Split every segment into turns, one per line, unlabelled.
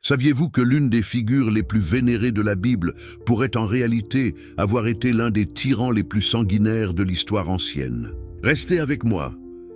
Saviez-vous que l'une des figures les plus vénérées de la Bible pourrait en réalité avoir été l'un des tyrans les plus sanguinaires de l'histoire ancienne? Restez avec moi,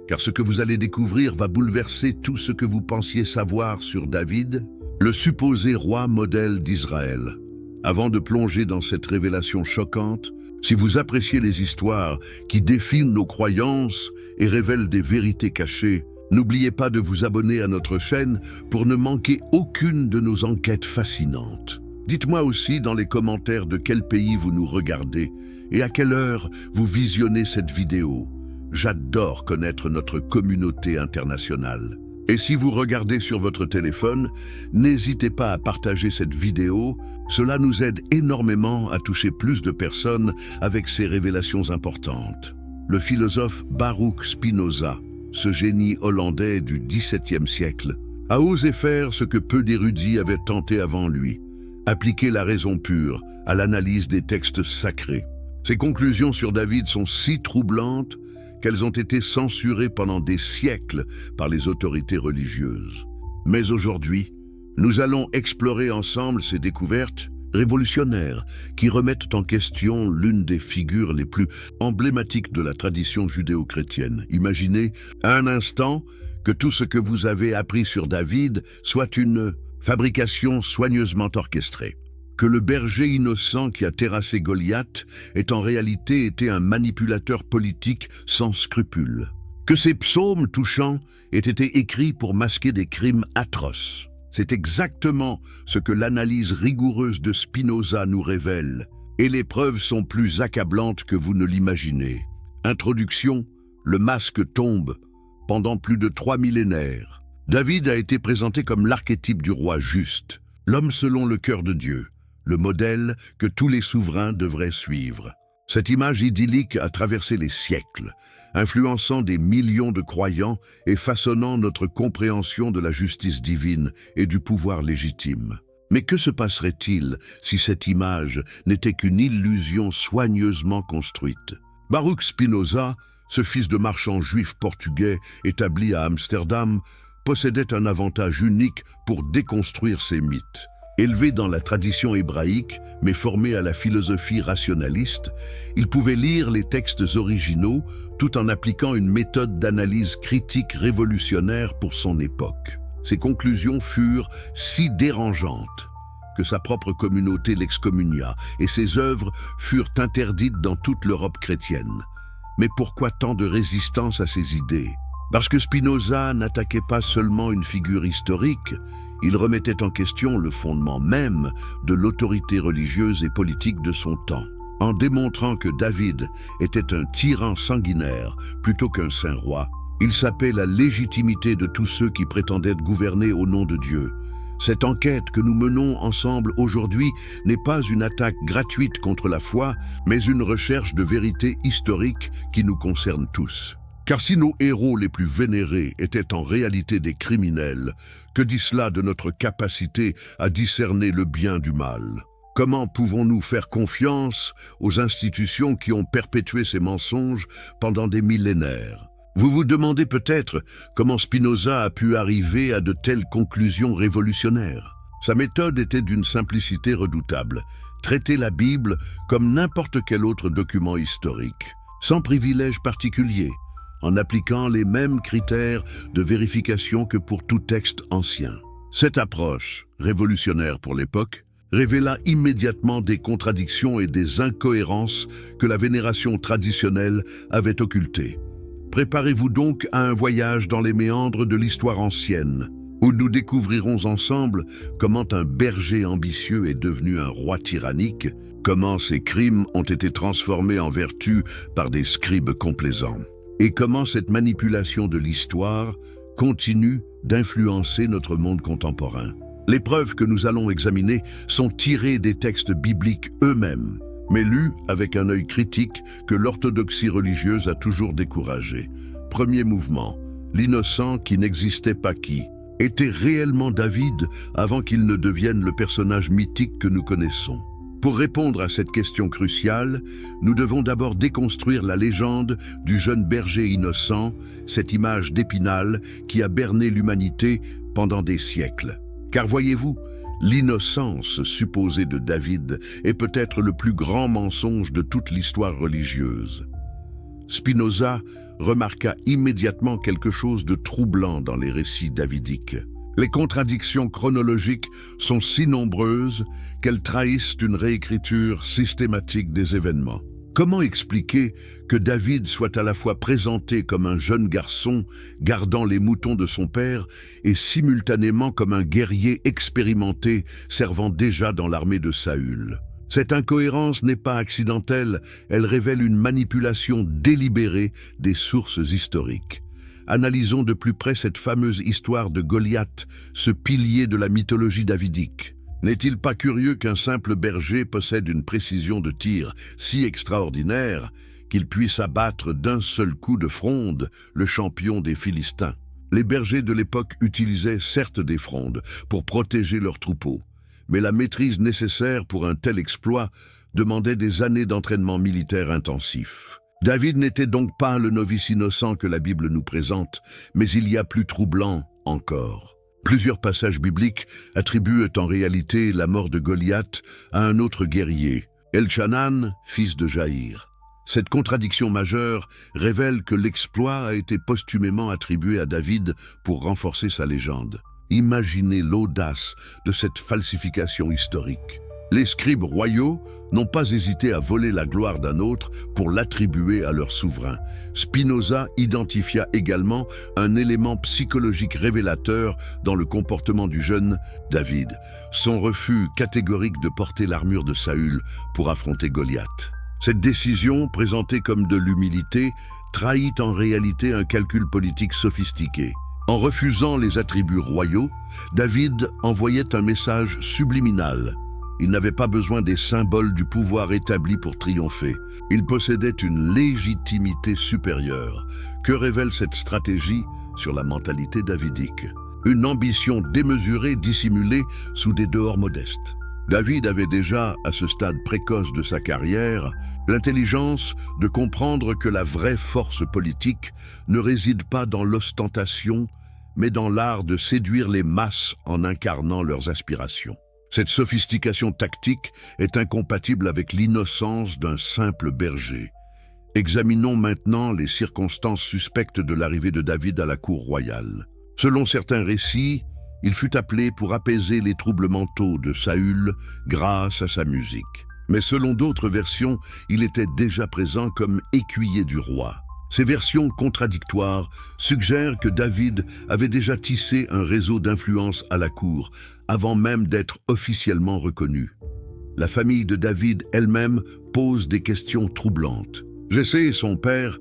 car ce que vous allez découvrir va bouleverser tout ce que vous pensiez savoir sur David, le supposé roi modèle d'Israël. Avant de plonger dans cette révélation choquante, si vous appréciez les histoires qui défient nos croyances et révèlent des vérités cachées, n'oubliez pas de vous abonner à notre chaîne pour ne manquer aucune de nos enquêtes fascinantes. Dites-moi aussi dans les commentaires de quel pays vous nous regardez et à quelle heure vous visionnez cette vidéo. J'adore connaître notre communauté internationale. Et si vous regardez sur votre téléphone, n'hésitez pas à partager cette vidéo. Cela nous aide énormément à toucher plus de personnes avec ces révélations importantes. Le philosophe Baruch Spinoza, ce génie hollandais du XVIIe siècle, a osé faire ce que peu d'érudits avaient tenté avant lui, appliquer la raison pure à l'analyse des textes sacrés. Ses conclusions sur David sont si troublantes qu'elles ont été censurées pendant des siècles par les autorités religieuses. Mais aujourd'hui, nous allons explorer ensemble ces découvertes révolutionnaires qui remettent en question l'une des figures les plus emblématiques de la tradition judéo-chrétienne. Imaginez un instant que tout ce que vous avez appris sur David soit une fabrication soigneusement orchestrée. Que le berger innocent qui a terrassé Goliath ait en réalité été un manipulateur politique sans scrupules. Que ces psaumes touchants aient été écrits pour masquer des crimes atroces. C'est exactement ce que l'analyse rigoureuse de Spinoza nous révèle, et les preuves sont plus accablantes que vous ne l'imaginez. Introduction, le masque tombe. Pendant plus de 3 millénaires, David a été présenté comme l'archétype du roi juste, l'homme selon le cœur de Dieu, le modèle que tous les souverains devraient suivre. Cette image idyllique a traversé les siècles, influençant des millions de croyants et façonnant notre compréhension de la justice divine et du pouvoir légitime. Mais que se passerait-il si cette image n'était qu'une illusion soigneusement construite? Baruch Spinoza, ce fils de marchand juif portugais établi à Amsterdam, possédait un avantage unique pour déconstruire ces mythes. Élevé dans la tradition hébraïque, mais formé à la philosophie rationaliste, il pouvait lire les textes originaux tout en appliquant une méthode d'analyse critique révolutionnaire pour son époque. Ses conclusions furent si dérangeantes que sa propre communauté l'excommunia et ses œuvres furent interdites dans toute l'Europe chrétienne. Mais pourquoi tant de résistance à ces idées? Parce que Spinoza n'attaquait pas seulement une figure historique, il remettait en question le fondement même de l'autorité religieuse et politique de son temps. En démontrant que David était un tyran sanguinaire plutôt qu'un saint roi, il sapait la légitimité de tous ceux qui prétendaient gouverner au nom de Dieu. Cette enquête que nous menons ensemble aujourd'hui n'est pas une attaque gratuite contre la foi, mais une recherche de vérité historique qui nous concerne tous. Car si nos héros les plus vénérés étaient en réalité des criminels, que dit cela de notre capacité à discerner le bien du mal? Comment pouvons-nous faire confiance aux institutions qui ont perpétué ces mensonges pendant des millénaires? Vous vous demandez peut-être comment Spinoza a pu arriver à de telles conclusions révolutionnaires. Sa méthode était d'une simplicité redoutable, traiter la Bible comme n'importe quel autre document historique, sans privilège particulier, en appliquant les mêmes critères de vérification que pour tout texte ancien. Cette approche, révolutionnaire pour l'époque, révéla immédiatement des contradictions et des incohérences que la vénération traditionnelle avait occultées. Préparez-vous donc à un voyage dans les méandres de l'histoire ancienne, où nous découvrirons ensemble comment un berger ambitieux est devenu un roi tyrannique, comment ses crimes ont été transformés en vertu par des scribes complaisants, et comment cette manipulation de l'histoire continue d'influencer notre monde contemporain. Les preuves que nous allons examiner sont tirées des textes bibliques eux-mêmes, mais lues avec un œil critique que l'orthodoxie religieuse a toujours découragé. Premier mouvement, l'innocent qui n'existait pas qui était réellement David avant qu'il ne devienne le personnage mythique que nous connaissons. Pour répondre à cette question cruciale, nous devons d'abord déconstruire la légende du jeune berger innocent, cette image d'Épinal qui a berné l'humanité pendant des siècles. Car voyez-vous, l'innocence supposée de David est peut-être le plus grand mensonge de toute l'histoire religieuse. Spinoza remarqua immédiatement quelque chose de troublant dans les récits davidiques. Les contradictions chronologiques sont si nombreuses qu'elles trahissent une réécriture systématique des événements. Comment expliquer que David soit à la fois présenté comme un jeune garçon gardant les moutons de son père et simultanément comme un guerrier expérimenté servant déjà dans l'armée de Saül? Cette incohérence n'est pas accidentelle, elle révèle une manipulation délibérée des sources historiques. Analysons de plus près cette fameuse histoire de Goliath, ce pilier de la mythologie davidique. N'est-il pas curieux qu'un simple berger possède une précision de tir si extraordinaire qu'il puisse abattre d'un seul coup de fronde le champion des Philistins? Les bergers de l'époque utilisaient certes des frondes pour protéger leurs troupeaux, mais la maîtrise nécessaire pour un tel exploit demandait des années d'entraînement militaire intensif. David n'était donc pas le novice innocent que la Bible nous présente, mais il y a plus troublant encore. Plusieurs passages bibliques attribuent en réalité la mort de Goliath à un autre guerrier, Elchanan, fils de Jaïr. Cette contradiction majeure révèle que l'exploit a été posthumément attribué à David pour renforcer sa légende. Imaginez l'audace de cette falsification historique. Les scribes royaux n'ont pas hésité à voler la gloire d'un autre pour l'attribuer à leur souverain. Spinoza identifia également un élément psychologique révélateur dans le comportement du jeune David, son refus catégorique de porter l'armure de Saül pour affronter Goliath. Cette décision, présentée comme de l'humilité, trahit en réalité un calcul politique sophistiqué. En refusant les attributs royaux, David envoyait un message subliminal. Il n'avait pas besoin des symboles du pouvoir établi pour triompher. Il possédait une légitimité supérieure. Que révèle cette stratégie sur la mentalité davidique? Une ambition démesurée dissimulée sous des dehors modestes. David avait déjà, à ce stade précoce de sa carrière, l'intelligence de comprendre que la vraie force politique ne réside pas dans l'ostentation, mais dans l'art de séduire les masses en incarnant leurs aspirations. Cette sophistication tactique est incompatible avec l'innocence d'un simple berger. Examinons maintenant les circonstances suspectes de l'arrivée de David à la cour royale. Selon certains récits, il fut appelé pour apaiser les troubles mentaux de Saül grâce à sa musique. Mais selon d'autres versions, il était déjà présent comme écuyer du roi. Ces versions contradictoires suggèrent que David avait déjà tissé un réseau d'influence à la cour, avant même d'être officiellement reconnu. La famille de David elle-même pose des questions troublantes. Jessé, son père,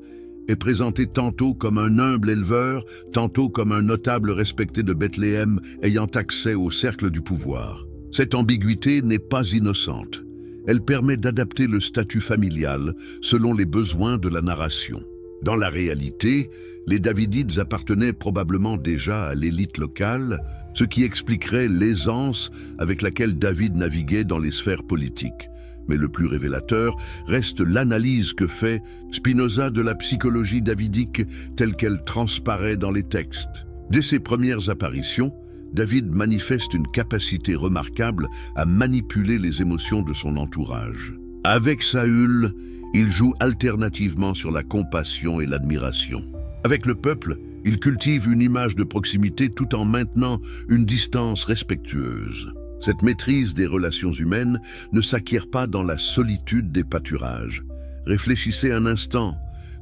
est présenté tantôt comme un humble éleveur, tantôt comme un notable respecté de Bethléem ayant accès au cercle du pouvoir. Cette ambiguïté n'est pas innocente. Elle permet d'adapter le statut familial selon les besoins de la narration. Dans la réalité, les Davidides appartenaient probablement déjà à l'élite locale, ce qui expliquerait l'aisance avec laquelle David naviguait dans les sphères politiques. Mais le plus révélateur reste l'analyse que fait Spinoza de la psychologie davidique telle qu'elle transparaît dans les textes. Dès ses premières apparitions, David manifeste une capacité remarquable à manipuler les émotions de son entourage. Avec Saül, il joue alternativement sur la compassion et l'admiration. Avec le peuple, il cultive une image de proximité tout en maintenant une distance respectueuse. Cette maîtrise des relations humaines ne s'acquiert pas dans la solitude des pâturages. Réfléchissez un instant.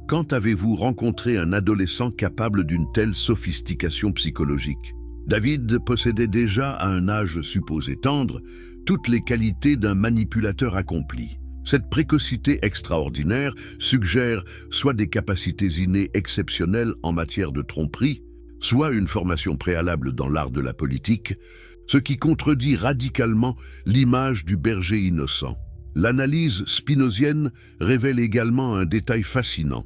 Quand avez-vous rencontré un adolescent capable d'une telle sophistication psychologique? David possédait déjà, à un âge supposé tendre, toutes les qualités d'un manipulateur accompli. Cette précocité extraordinaire suggère soit des capacités innées exceptionnelles en matière de tromperie, soit une formation préalable dans l'art de la politique, ce qui contredit radicalement l'image du berger innocent. L'analyse spinozienne révèle également un détail fascinant: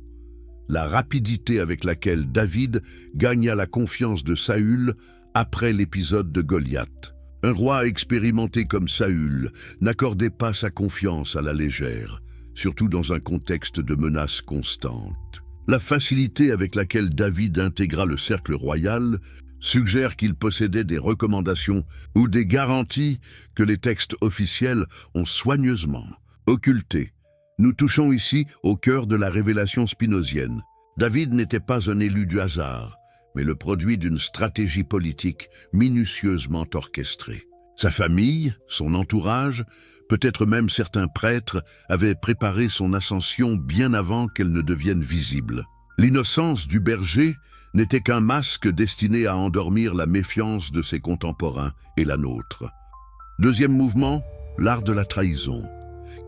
la rapidité avec laquelle David gagna la confiance de Saül après l'épisode de Goliath. Un roi expérimenté comme Saül n'accordait pas sa confiance à la légère, surtout dans un contexte de menaces constantes. La facilité avec laquelle David intégra le cercle royal suggère qu'il possédait des recommandations ou des garanties que les textes officiels ont soigneusement occultées. Nous touchons ici au cœur de la révélation spinozienne. David n'était pas un élu du hasard, mais le produit d'une stratégie politique minutieusement orchestrée. Sa famille, son entourage, peut-être même certains prêtres, avaient préparé son ascension bien avant qu'elle ne devienne visible. L'innocence du berger n'était qu'un masque destiné à endormir la méfiance de ses contemporains et la nôtre. Deuxième mouvement, l'art de la trahison.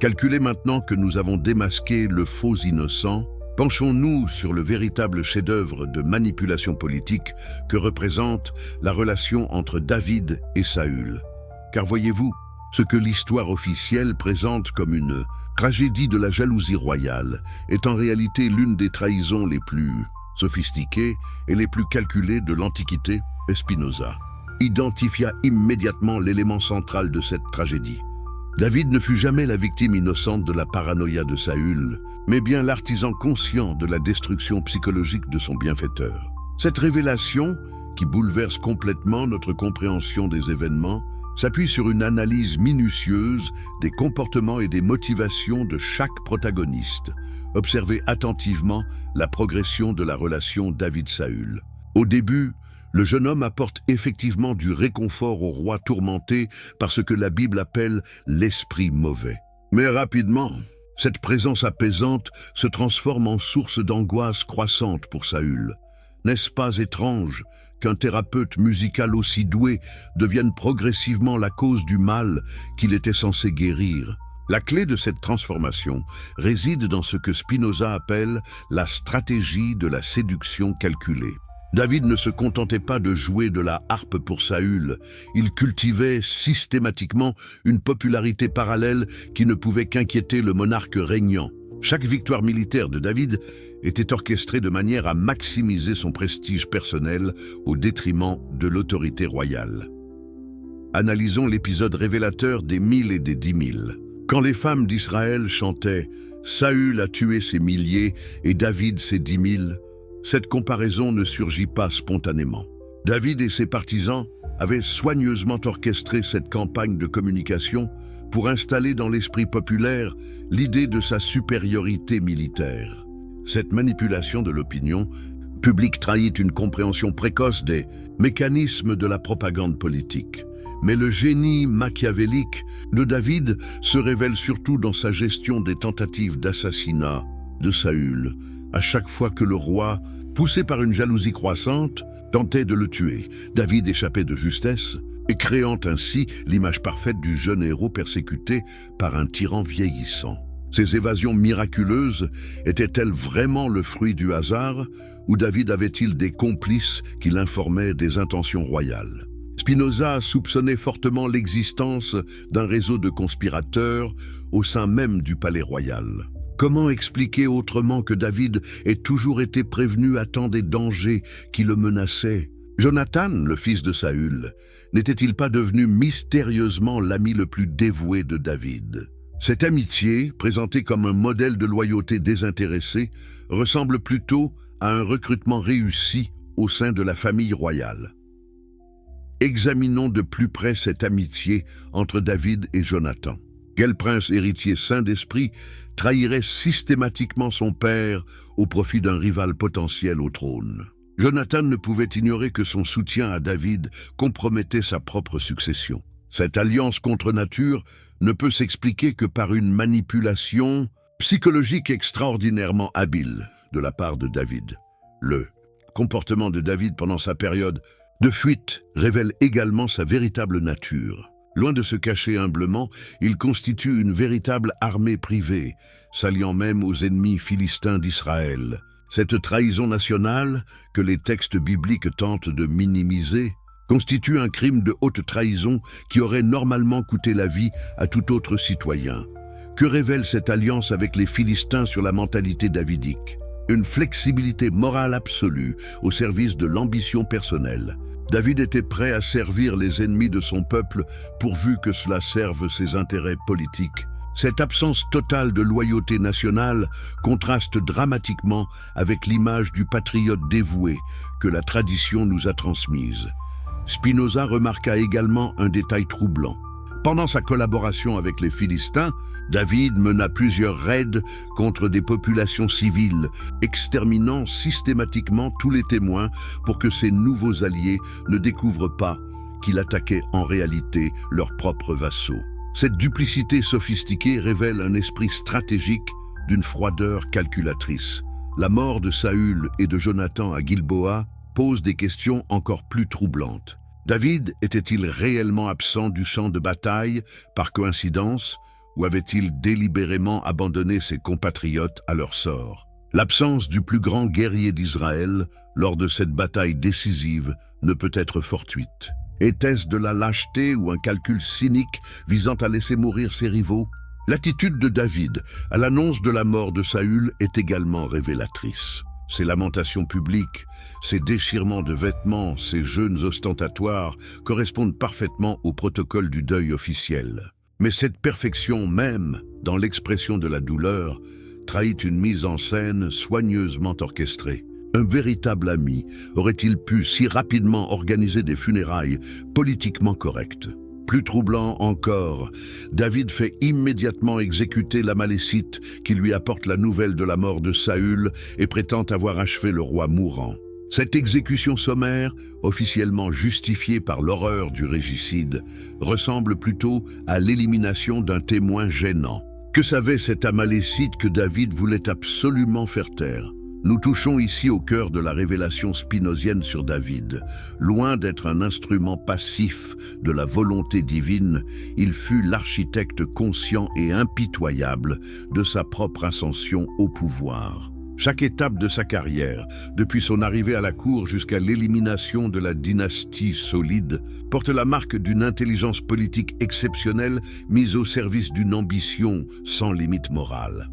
Calculez maintenant que nous avons démasqué le faux innocent, penchons-nous sur le véritable chef-d'œuvre de manipulation politique que représente la relation entre David et Saül. Car voyez-vous, ce que l'histoire officielle présente comme une tragédie de la jalousie royale est en réalité l'une des trahisons les plus sophistiquées et les plus calculées de l'Antiquité, et Spinoza identifia immédiatement l'élément central de cette tragédie. David ne fut jamais la victime innocente de la paranoïa de Saül, mais bien l'artisan conscient de la destruction psychologique de son bienfaiteur. Cette révélation, qui bouleverse complètement notre compréhension des événements, s'appuie sur une analyse minutieuse des comportements et des motivations de chaque protagoniste. Observez attentivement la progression de la relation David-Saül. Au début, le jeune homme apporte effectivement du réconfort au roi tourmenté par ce que la Bible appelle l'esprit mauvais. Mais rapidement, cette présence apaisante se transforme en source d'angoisse croissante pour Saül. N'est-ce pas étrange qu'un thérapeute musical aussi doué devienne progressivement la cause du mal qu'il était censé guérir? La clé de cette transformation réside dans ce que Spinoza appelle la stratégie de la séduction calculée. David ne se contentait pas de jouer de la harpe pour Saül, il cultivait systématiquement une popularité parallèle qui ne pouvait qu'inquiéter le monarque régnant. Chaque victoire militaire de David était orchestrée de manière à maximiser son prestige personnel au détriment de l'autorité royale. Analysons l'épisode révélateur des 1000 et des 10 000. Quand les femmes d'Israël chantaient « Saül a tué ses milliers et David ses 10 000 », cette comparaison ne surgit pas spontanément. David et ses partisans avaient soigneusement orchestré cette campagne de communication pour installer dans l'esprit populaire l'idée de sa supériorité militaire. Cette manipulation de l'opinion publique trahit une compréhension précoce des mécanismes de la propagande politique. Mais le génie machiavélique de David se révèle surtout dans sa gestion des tentatives d'assassinat de Saül, à chaque fois que le roi, poussé par une jalousie croissante, tentait de le tuer. David échappait de justesse, et créant ainsi l'image parfaite du jeune héros persécuté par un tyran vieillissant. Ces évasions miraculeuses étaient-elles vraiment le fruit du hasard, ou David avait-il des complices qui l'informaient des intentions royales? Spinoza soupçonnait fortement l'existence d'un réseau de conspirateurs au sein même du palais royal. Comment expliquer autrement que David ait toujours été prévenu à tant des dangers qui le menaçaient? Jonathan, le fils de Saül, n'était-il pas devenu mystérieusement l'ami le plus dévoué de David? Cette amitié, présentée comme un modèle de loyauté désintéressée, ressemble plutôt à un recrutement réussi au sein de la famille royale. Examinons de plus près cette amitié entre David et Jonathan. Quel prince héritier saint d'esprit trahirait systématiquement son père au profit d'un rival potentiel au trône? Jonathan ne pouvait ignorer que son soutien à David compromettait sa propre succession. Cette alliance contre nature ne peut s'expliquer que par une manipulation psychologique extraordinairement habile de la part de David. Le comportement de David pendant sa période de fuite révèle également sa véritable nature. Loin de se cacher humblement, il constitue une véritable armée privée, s'alliant même aux ennemis philistins d'Israël. Cette trahison nationale, que les textes bibliques tentent de minimiser, constitue un crime de haute trahison qui aurait normalement coûté la vie à tout autre citoyen. Que révèle cette alliance avec les Philistins sur la mentalité davidique? Une flexibilité morale absolue au service de l'ambition personnelle. David était prêt à servir les ennemis de son peuple pourvu que cela serve ses intérêts politiques. Cette absence totale de loyauté nationale contraste dramatiquement avec l'image du patriote dévoué que la tradition nous a transmise. Spinoza remarqua également un détail troublant. Pendant sa collaboration avec les Philistins, David mena plusieurs raids contre des populations civiles, exterminant systématiquement tous les témoins pour que ses nouveaux alliés ne découvrent pas qu'il attaquait en réalité leurs propres vassaux. Cette duplicité sophistiquée révèle un esprit stratégique d'une froideur calculatrice. La mort de Saül et de Jonathan à Gilboa pose des questions encore plus troublantes. David était-il réellement absent du champ de bataille par coïncidence ou avait-il délibérément abandonné ses compatriotes à leur sort? L'absence du plus grand guerrier d'Israël lors de cette bataille décisive ne peut être fortuite. Était-ce de la lâcheté ou un calcul cynique visant à laisser mourir ses rivaux? L'attitude de David à l'annonce de la mort de Saül est également révélatrice. Ses lamentations publiques, ses déchirements de vêtements, ses jeûnes ostentatoires correspondent parfaitement au protocole du deuil officiel. Mais cette perfection même, dans l'expression de la douleur, trahit une mise en scène soigneusement orchestrée. Un véritable ami aurait-il pu si rapidement organiser des funérailles politiquement correctes? Plus troublant encore, David fait immédiatement exécuter l'Amalécite qui lui apporte la nouvelle de la mort de Saül et prétend avoir achevé le roi mourant. Cette exécution sommaire, officiellement justifiée par l'horreur du régicide, ressemble plutôt à l'élimination d'un témoin gênant. Que savait cet Amalécite que David voulait absolument faire taire? Nous touchons ici au cœur de la révélation spinozienne sur David. Loin d'être un instrument passif de la volonté divine, il fut l'architecte conscient et impitoyable de sa propre ascension au pouvoir. Chaque étape de sa carrière, depuis son arrivée à la cour jusqu'à l'élimination de la dynastie solide, porte la marque d'une intelligence politique exceptionnelle mise au service d'une ambition sans limite morale.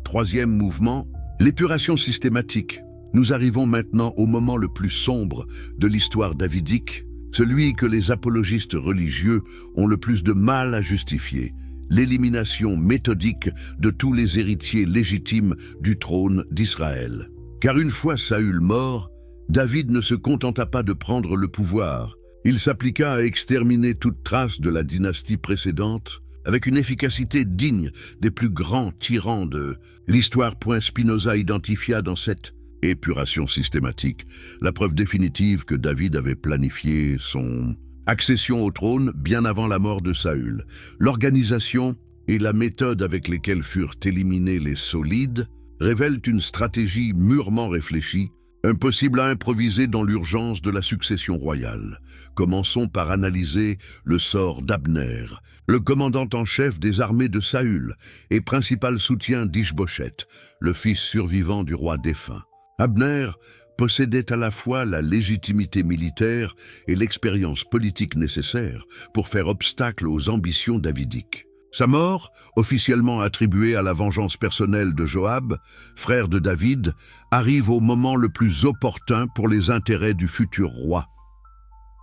Troisième mouvement, l'épuration systématique. Nous arrivons maintenant au moment le plus sombre de l'histoire davidique, celui que les apologistes religieux ont le plus de mal à justifier, l'élimination méthodique de tous les héritiers légitimes du trône d'Israël. Car une fois Saül mort, David ne se contenta pas de prendre le pouvoir. Il s'appliqua à exterminer toute trace de la dynastie précédente, avec une efficacité digne des plus grands tyrans de l'histoire. Spinoza identifia dans cette épuration systématique la preuve définitive que David avait planifié son accession au trône bien avant la mort de Saül. L'organisation et la méthode avec lesquelles furent éliminés les solides révèlent une stratégie mûrement réfléchie, impossible à improviser dans l'urgence de la succession royale. Commençons par analyser le sort d'Abner, le commandant en chef des armées de Saül et principal soutien d'Ish-Bosheth, le fils survivant du roi défunt. Abner possédait à la fois la légitimité militaire et l'expérience politique nécessaire pour faire obstacle aux ambitions davidiques. Sa mort, officiellement attribuée à la vengeance personnelle de Joab, frère de David, arrive au moment le plus opportun pour les intérêts du futur roi.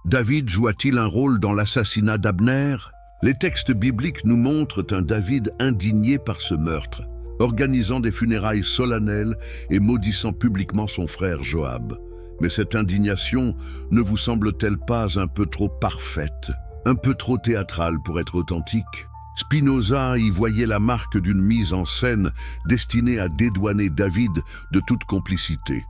David joua-t-il un rôle dans l'assassinat d'Abner? Les textes bibliques nous montrent un David indigné par ce meurtre, organisant des funérailles solennelles et maudissant publiquement son frère Joab. Mais cette indignation ne vous semble-t-elle pas un peu trop parfaite, un peu trop théâtrale pour être authentique? Spinoza y voyait la marque d'une mise en scène destinée à dédouaner David de toute complicité.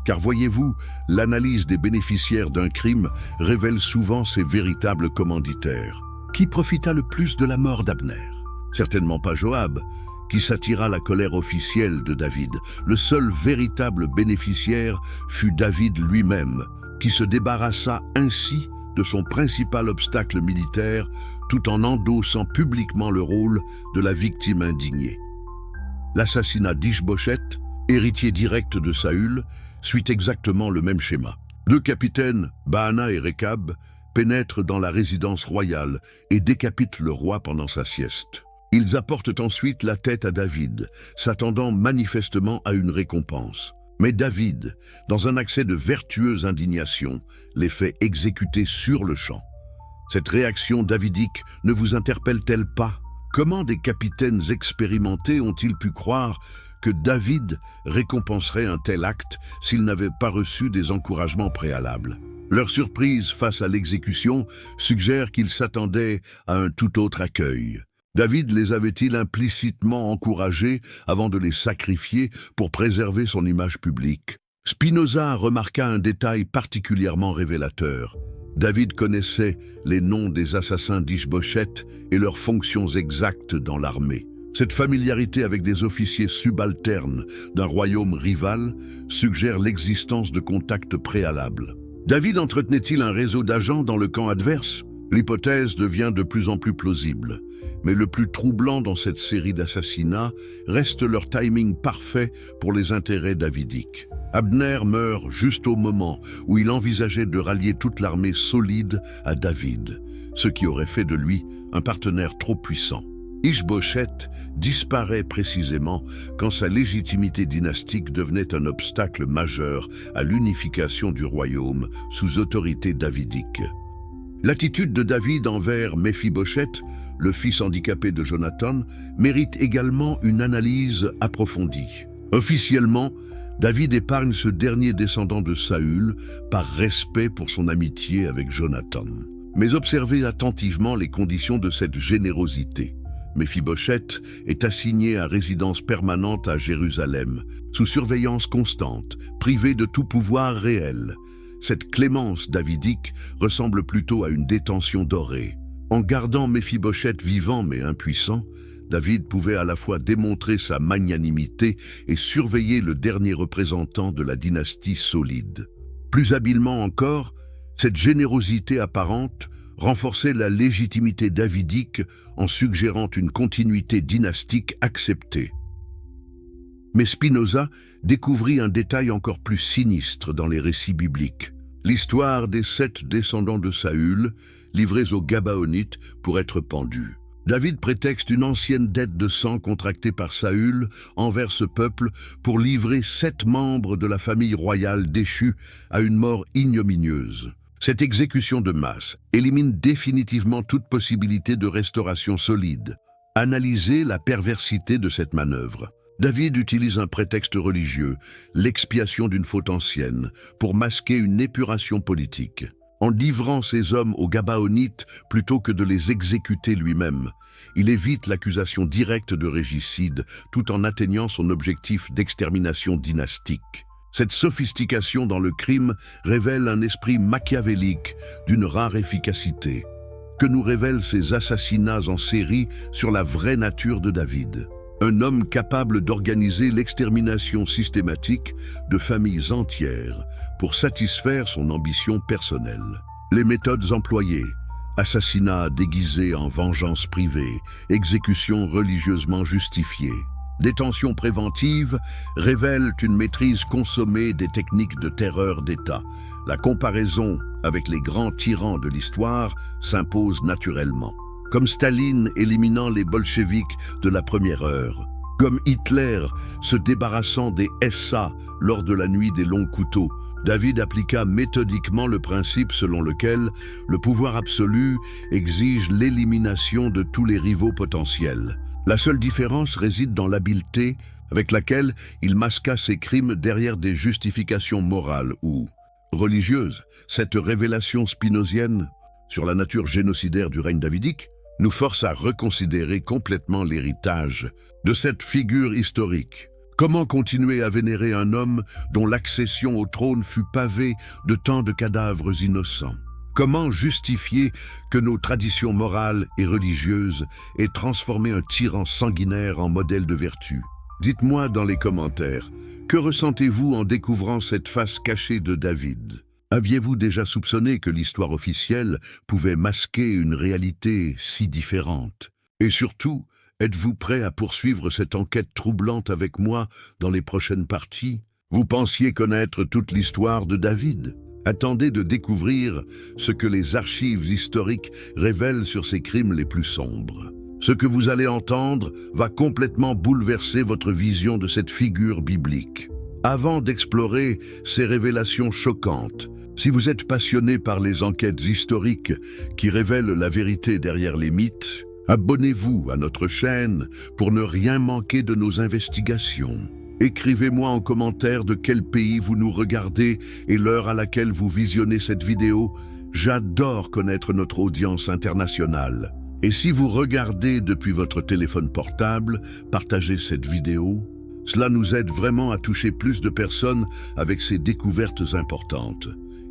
Car voyez-vous, l'analyse des bénéficiaires d'un crime révèle souvent ses véritables commanditaires. Qui profita le plus de la mort d'Abner? Certainement pas Joab, qui s'attira la colère officielle de David. Le seul véritable bénéficiaire fut David lui-même, qui se débarrassa ainsi de son principal obstacle militaire tout en endossant publiquement le rôle de la victime indignée. L'assassinat d'Ish-Bosheth, héritier direct de Saül, suit exactement le même schéma. Deux capitaines, Baana et Rekab, pénètrent dans la résidence royale et décapitent le roi pendant sa sieste. Ils apportent ensuite la tête à David, s'attendant manifestement à une récompense. Mais David, dans un accès de vertueuse indignation, les fait exécuter sur le champ. Cette réaction davidique ne vous interpelle-t-elle pas? Comment des capitaines expérimentés ont-ils pu croire que David récompenserait un tel acte s'il n'avait pas reçu des encouragements préalables? Leur surprise face à l'exécution suggère qu'ils s'attendaient à un tout autre accueil. David les avait-il implicitement encouragés avant de les sacrifier pour préserver son image publique? Spinoza remarqua un détail particulièrement révélateur. David connaissait les noms des assassins d'Ish-Bosheth et leurs fonctions exactes dans l'armée. Cette familiarité avec des officiers subalternes d'un royaume rival suggère l'existence de contacts préalables. David entretenait-il un réseau d'agents dans le camp adverse? L'hypothèse devient de plus en plus plausible. Mais le plus troublant dans cette série d'assassinats reste leur timing parfait pour les intérêts davidiques. Abner meurt juste au moment où il envisageait de rallier toute l'armée solide à David, ce qui aurait fait de lui un partenaire trop puissant. Ish-Bosheth disparaît précisément quand sa légitimité dynastique devenait un obstacle majeur à l'unification du royaume sous autorité davidique. L'attitude de David envers Méphibosheth, le fils handicapé de Jonathan, mérite également une analyse approfondie. Officiellement, David épargne ce dernier descendant de Saül par respect pour son amitié avec Jonathan. Mais observez attentivement les conditions de cette générosité. Méphibosheth est assigné à résidence permanente à Jérusalem, sous surveillance constante, privé de tout pouvoir réel. Cette clémence davidique ressemble plutôt à une détention dorée. En gardant Méphibosheth vivant mais impuissant, David pouvait à la fois démontrer sa magnanimité et surveiller le dernier représentant de la dynastie solide. Plus habilement encore, cette générosité apparente renforçait la légitimité davidique en suggérant une continuité dynastique acceptée. Mais Spinoza découvrit un détail encore plus sinistre dans les récits bibliques. L'histoire des 7 descendants de Saül, livrés aux Gabaonites pour être pendus. David prétexte une ancienne dette de sang contractée par Saül envers ce peuple pour livrer 7 membres de la famille royale déchus à une mort ignominieuse. Cette exécution de masse élimine définitivement toute possibilité de restauration solide. Analysez la perversité de cette manœuvre. David utilise un prétexte religieux, l'expiation d'une faute ancienne, pour masquer une épuration politique. En livrant ses hommes aux Gabaonites plutôt que de les exécuter lui-même, il évite l'accusation directe de régicide tout en atteignant son objectif d'extermination dynastique. Cette sophistication dans le crime révèle un esprit machiavélique d'une rare efficacité. Que nous révèlent ces assassinats en série sur la vraie nature de David? Un homme capable d'organiser l'extermination systématique de familles entières pour satisfaire son ambition personnelle. Les méthodes employées: assassinat déguisé en vengeance privée, exécution religieusement justifiée, détention préventive révèlent une maîtrise consommée des techniques de terreur d'État. La comparaison avec les grands tyrans de l'histoire s'impose naturellement. Comme Staline éliminant les bolcheviks de la première heure, comme Hitler se débarrassant des SA lors de la nuit des longs couteaux, David appliqua méthodiquement le principe selon lequel le pouvoir absolu exige l'élimination de tous les rivaux potentiels. La seule différence réside dans l'habileté avec laquelle il masqua ses crimes derrière des justifications morales ou religieuses. Cette révélation spinozienne sur la nature génocidaire du règne davidique nous force à reconsidérer complètement l'héritage de cette figure historique. Comment continuer à vénérer un homme dont l'accession au trône fut pavée de tant de cadavres innocents? Comment justifier que nos traditions morales et religieuses aient transformé un tyran sanguinaire en modèle de vertu? Dites-moi dans les commentaires, que ressentez-vous en découvrant cette face cachée de David? Aviez-vous déjà soupçonné que l'histoire officielle pouvait masquer une réalité si différente? Et surtout, êtes-vous prêt à poursuivre cette enquête troublante avec moi dans les prochaines parties? Vous pensiez connaître toute l'histoire de David? Attendez de découvrir ce que les archives historiques révèlent sur ses crimes les plus sombres. Ce que vous allez entendre va complètement bouleverser votre vision de cette figure biblique. Avant d'explorer ces révélations choquantes, si vous êtes passionné par les enquêtes historiques qui révèlent la vérité derrière les mythes, Abonnez-vous à notre chaîne pour ne rien manquer de nos investigations. Écrivez-moi en commentaire de quel pays vous nous regardez et l'heure à laquelle vous visionnez cette vidéo. J'adore connaître notre audience internationale. Et si vous regardez depuis votre téléphone portable, partagez cette vidéo. Cela nous aide vraiment à toucher plus de personnes avec ces découvertes importantes.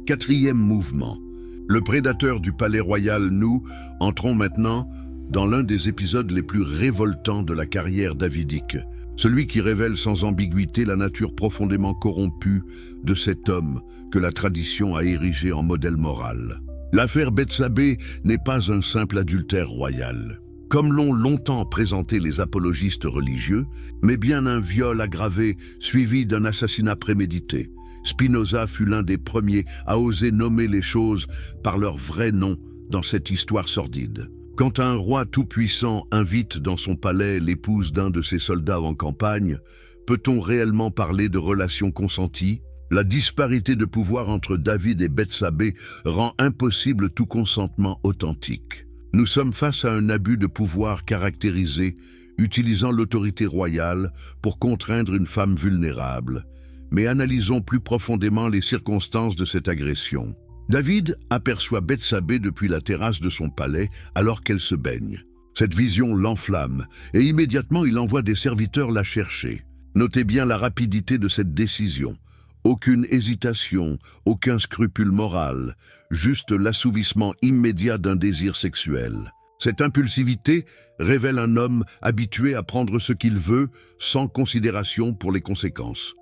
4e mouvement. Le prédateur du palais royal. Nous entrons maintenant dans l'un des épisodes les plus révoltants de la carrière davidique. Celui qui révèle sans ambiguïté la nature profondément corrompue de cet homme que la tradition a érigé en modèle moral. L'affaire Bethsabée n'est pas un simple adultère royal, comme l'ont longtemps présenté les apologistes religieux, mais bien un viol aggravé suivi d'un assassinat prémédité. Spinoza fut l'un des premiers à oser nommer les choses par leur vrai nom dans cette histoire sordide. Quand un roi tout-puissant invite dans son palais l'épouse d'un de ses soldats en campagne, peut-on réellement parler de relations consenties? La disparité de pouvoir entre David et Bethsabée rend impossible tout consentement authentique. Nous sommes face à un abus de pouvoir caractérisé, utilisant l'autorité royale pour contraindre une femme vulnérable. Mais analysons plus profondément les circonstances de cette agression. David aperçoit Bethsabée depuis la terrasse de son palais alors qu'elle se baigne. Cette vision l'enflamme et immédiatement il envoie des serviteurs la chercher. Notez bien la rapidité de cette décision. Aucune hésitation, aucun scrupule moral, juste l'assouvissement immédiat d'un désir sexuel. Cette impulsivité révèle un homme habitué à prendre ce qu'il veut sans considération pour les conséquences.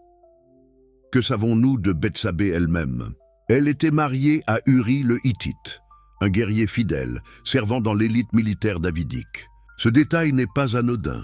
Que savons-nous de Bethsabée elle-même? Elle était mariée à Uri le Hittite, un guerrier fidèle, servant dans l'élite militaire davidique. Ce détail n'est pas anodin.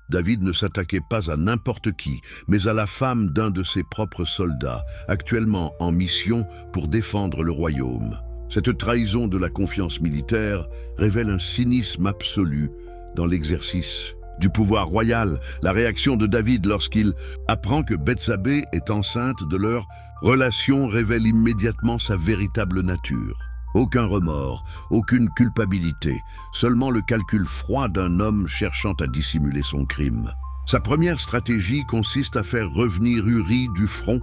David ne s'attaquait pas à n'importe qui, mais à la femme d'un de ses propres soldats, actuellement en mission pour défendre le royaume. Cette trahison de la confiance militaire révèle un cynisme absolu dans l'exercice du pouvoir royal. La réaction de David lorsqu'il apprend que Bethsabée est enceinte de leur relation révèle immédiatement sa véritable nature. Aucun remords, aucune culpabilité, seulement le calcul froid d'un homme cherchant à dissimuler son crime. Sa première stratégie consiste à faire revenir Uri du front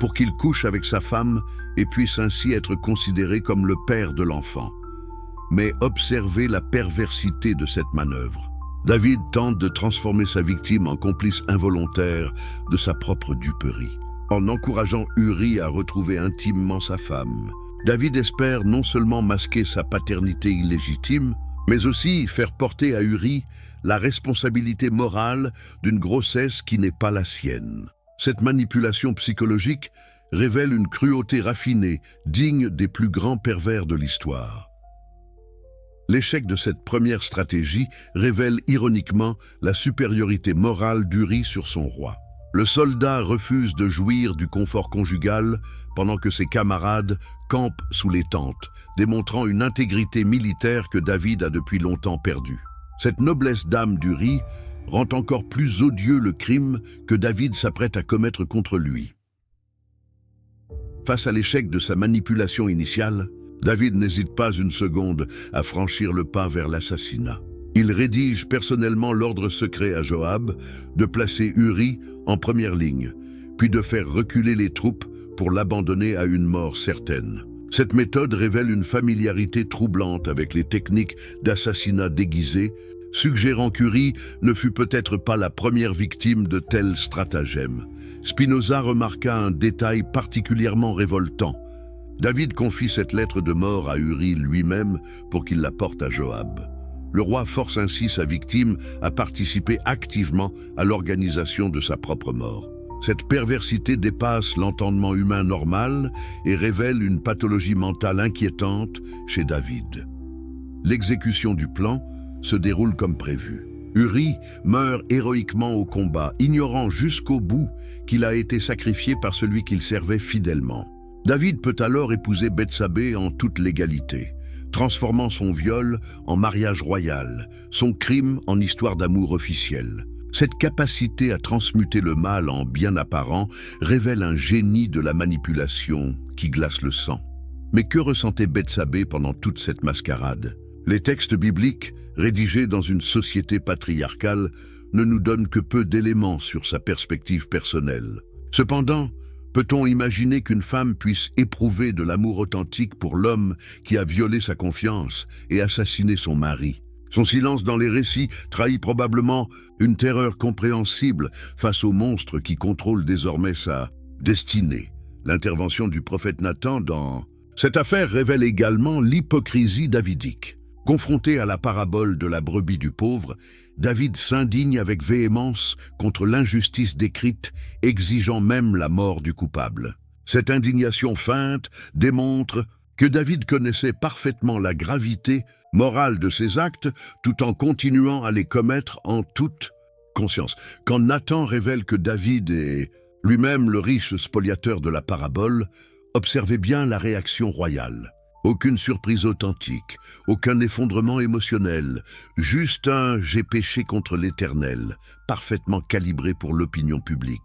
pour qu'il couche avec sa femme et puisse ainsi être considéré comme le père de l'enfant. Mais observez la perversité de cette manœuvre. David tente de transformer sa victime en complice involontaire de sa propre duperie. En encourageant Uri à retrouver intimement sa femme, David espère non seulement masquer sa paternité illégitime, mais aussi faire porter à Uri la responsabilité morale d'une grossesse qui n'est pas la sienne. Cette manipulation psychologique révèle une cruauté raffinée, digne des plus grands pervers de l'histoire. L'échec de cette première stratégie révèle ironiquement la supériorité morale d'Uri sur son roi. Le soldat refuse de jouir du confort conjugal pendant que ses camarades campent sous les tentes, démontrant une intégrité militaire que David a depuis longtemps perdue. Cette noblesse d'âme d'Uri rend encore plus odieux le crime que David s'apprête à commettre contre lui. Face à l'échec de sa manipulation initiale, David n'hésite pas une seconde à franchir le pas vers l'assassinat. Il rédige personnellement l'ordre secret à Joab de placer Uri en première ligne, puis de faire reculer les troupes pour l'abandonner à une mort certaine. Cette méthode révèle une familiarité troublante avec les techniques d'assassinat déguisé, suggérant qu'Uri ne fut peut-être pas la première victime de tels stratagèmes. Spinoza remarqua un détail particulièrement révoltant. David confie cette lettre de mort à Uri lui-même pour qu'il la porte à Joab. Le roi force ainsi sa victime à participer activement à l'organisation de sa propre mort. Cette perversité dépasse l'entendement humain normal et révèle une pathologie mentale inquiétante chez David. L'exécution du plan se déroule comme prévu. Uri meurt héroïquement au combat, ignorant jusqu'au bout qu'il a été sacrifié par celui qu'il servait fidèlement. David peut alors épouser Bethsabée en toute légalité, transformant son viol en mariage royal, son crime en histoire d'amour officielle. Cette capacité à transmuter le mal en bien apparent révèle un génie de la manipulation qui glace le sang. Mais que ressentait Bethsabée pendant toute cette mascarade? Les textes bibliques, rédigés dans une société patriarcale, ne nous donnent que peu d'éléments sur sa perspective personnelle. Cependant, peut-on imaginer qu'une femme puisse éprouver de l'amour authentique pour l'homme qui a violé sa confiance et assassiné son mari? Son silence dans les récits trahit probablement une terreur compréhensible face au monstre qui contrôle désormais sa destinée. L'intervention du prophète Nathan dans cette affaire révèle également l'hypocrisie davidique. Confronté à la parabole de la brebis du pauvre, David s'indigne avec véhémence contre l'injustice décrite, exigeant même la mort du coupable. Cette indignation feinte démontre que David connaissait parfaitement la gravité morale de ses actes tout en continuant à les commettre en toute conscience. Quand Nathan révèle que David est lui-même le riche spoliateur de la parabole, observez bien la réaction royale. Aucune surprise authentique, aucun effondrement émotionnel, juste un « j'ai péché contre l'Éternel », parfaitement calibré pour l'opinion publique.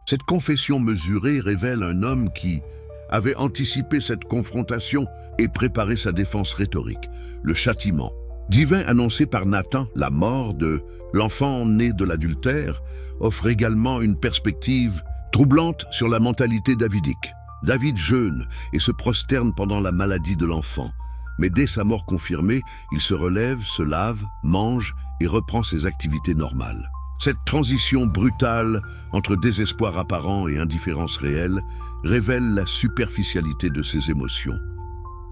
Cette confession mesurée révèle un homme qui avait anticipé cette confrontation et préparé sa défense rhétorique, le châtiment divin annoncé par Nathan, la mort de l'enfant né de l'adultère, offre également une perspective troublante sur la mentalité davidique. David jeûne et se prosterne pendant la maladie de l'enfant, mais dès sa mort confirmée, il se relève, se lave, mange et reprend ses activités normales. Cette transition brutale entre désespoir apparent et indifférence réelle révèle la superficialité de ses émotions.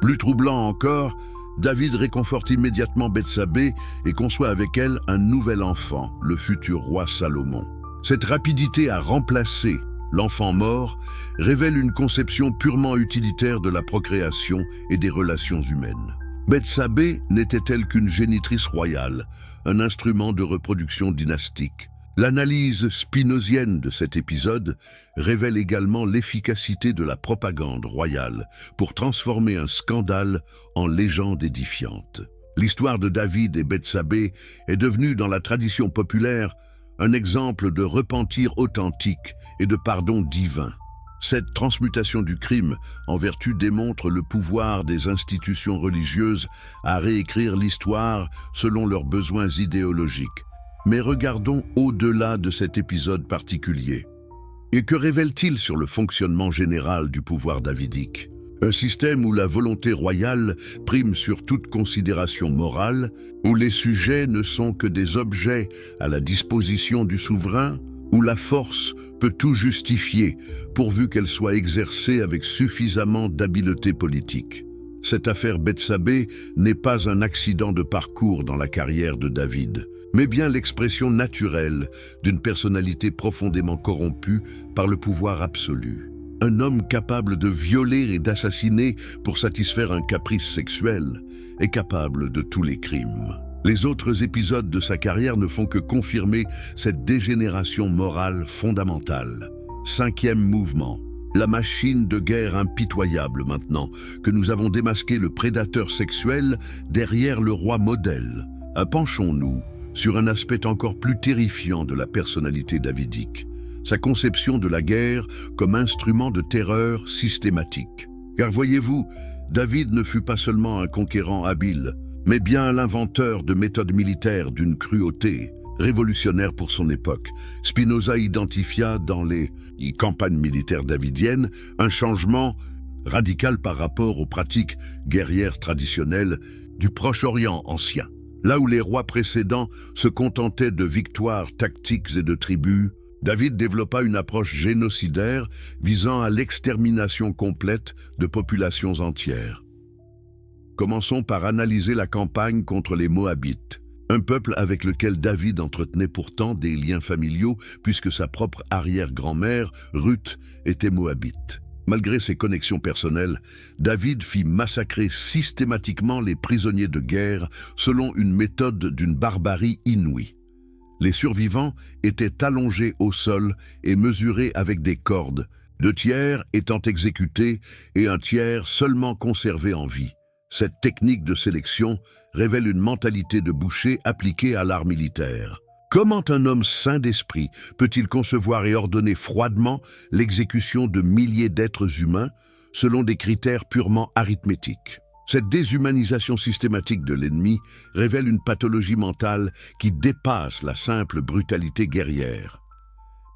Plus troublant encore, David réconforte immédiatement Bethsabée et conçoit avec elle un nouvel enfant, le futur roi Salomon. Cette rapidité à remplacer l'enfant mort révèle une conception purement utilitaire de la procréation et des relations humaines. Bethsabée n'était-elle qu'une génitrice royale, un instrument de reproduction dynastique? L'analyse spinozienne de cet épisode révèle également l'efficacité de la propagande royale pour transformer un scandale en légende édifiante. L'histoire de David et Bethsabée est devenue dans la tradition populaire un exemple de repentir authentique et de pardon divin. Cette transmutation du crime en vertu démontre le pouvoir des institutions religieuses à réécrire l'histoire selon leurs besoins idéologiques. Mais regardons au-delà de cet épisode particulier. Et que révèle-t-il sur le fonctionnement général du pouvoir davidique? Un système où la volonté royale prime sur toute considération morale, où les sujets ne sont que des objets à la disposition du souverain, où la force peut tout justifier, pourvu qu'elle soit exercée avec suffisamment d'habileté politique. Cette affaire Bethsabée n'est pas un accident de parcours dans la carrière de David, mais bien l'expression naturelle d'une personnalité profondément corrompue par le pouvoir absolu. Un homme capable de violer et d'assassiner pour satisfaire un caprice sexuel est capable de tous les crimes. Les autres épisodes de sa carrière ne font que confirmer cette dégénération morale fondamentale. 5e mouvement. La machine de guerre impitoyable maintenant, que nous avons démasqué le prédateur sexuel derrière le roi modèle. Penchons-nous sur un aspect encore plus terrifiant de la personnalité davidique. Sa conception de la guerre comme instrument de terreur systématique. Car voyez-vous, David ne fut pas seulement un conquérant habile, mais bien l'inventeur de méthodes militaires d'une cruauté révolutionnaire pour son époque. Spinoza identifia dans les campagnes militaires davidiennes un changement radical par rapport aux pratiques guerrières traditionnelles du Proche-Orient ancien. Là où les rois précédents se contentaient de victoires tactiques et de tribus, David développa une approche génocidaire visant à l'extermination complète de populations entières. Commençons par analyser la campagne contre les Moabites, un peuple avec lequel David entretenait pourtant des liens familiaux puisque sa propre arrière-grand-mère, Ruth, était moabite. Malgré ses connexions personnelles, David fit massacrer systématiquement les prisonniers de guerre selon une méthode d'une barbarie inouïe. Les survivants étaient allongés au sol et mesurés avec des cordes, 2 tiers étant exécutés et 1 tiers seulement conservé en vie. Cette technique de sélection révèle une mentalité de boucher appliquée à l'art militaire. Comment un homme sain d'esprit peut-il concevoir et ordonner froidement l'exécution de milliers d'êtres humains selon des critères purement arithmétiques? Cette déshumanisation systématique de l'ennemi révèle une pathologie mentale qui dépasse la simple brutalité guerrière.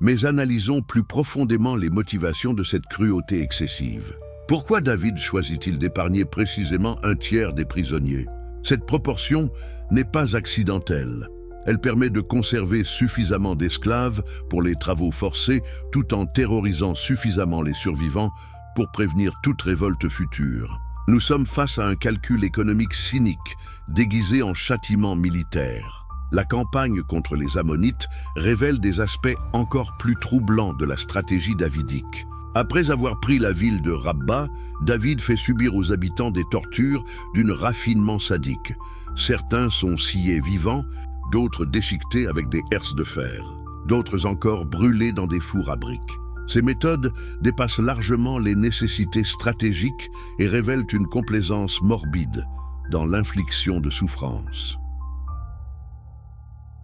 Mais analysons plus profondément les motivations de cette cruauté excessive. Pourquoi David choisit-il d'épargner précisément un tiers des prisonniers? Cette proportion n'est pas accidentelle. Elle permet de conserver suffisamment d'esclaves pour les travaux forcés tout en terrorisant suffisamment les survivants pour prévenir toute révolte future. Nous sommes face à un calcul économique cynique, déguisé en châtiment militaire. La campagne contre les Ammonites révèle des aspects encore plus troublants de la stratégie davidique. Après avoir pris la ville de Rabba, David fait subir aux habitants des tortures d'un raffinement sadique. Certains sont sciés vivants, d'autres déchiquetés avec des herses de fer, d'autres encore brûlés dans des fours à briques. Ces méthodes dépassent largement les nécessités stratégiques et révèlent une complaisance morbide dans l'infliction de souffrances.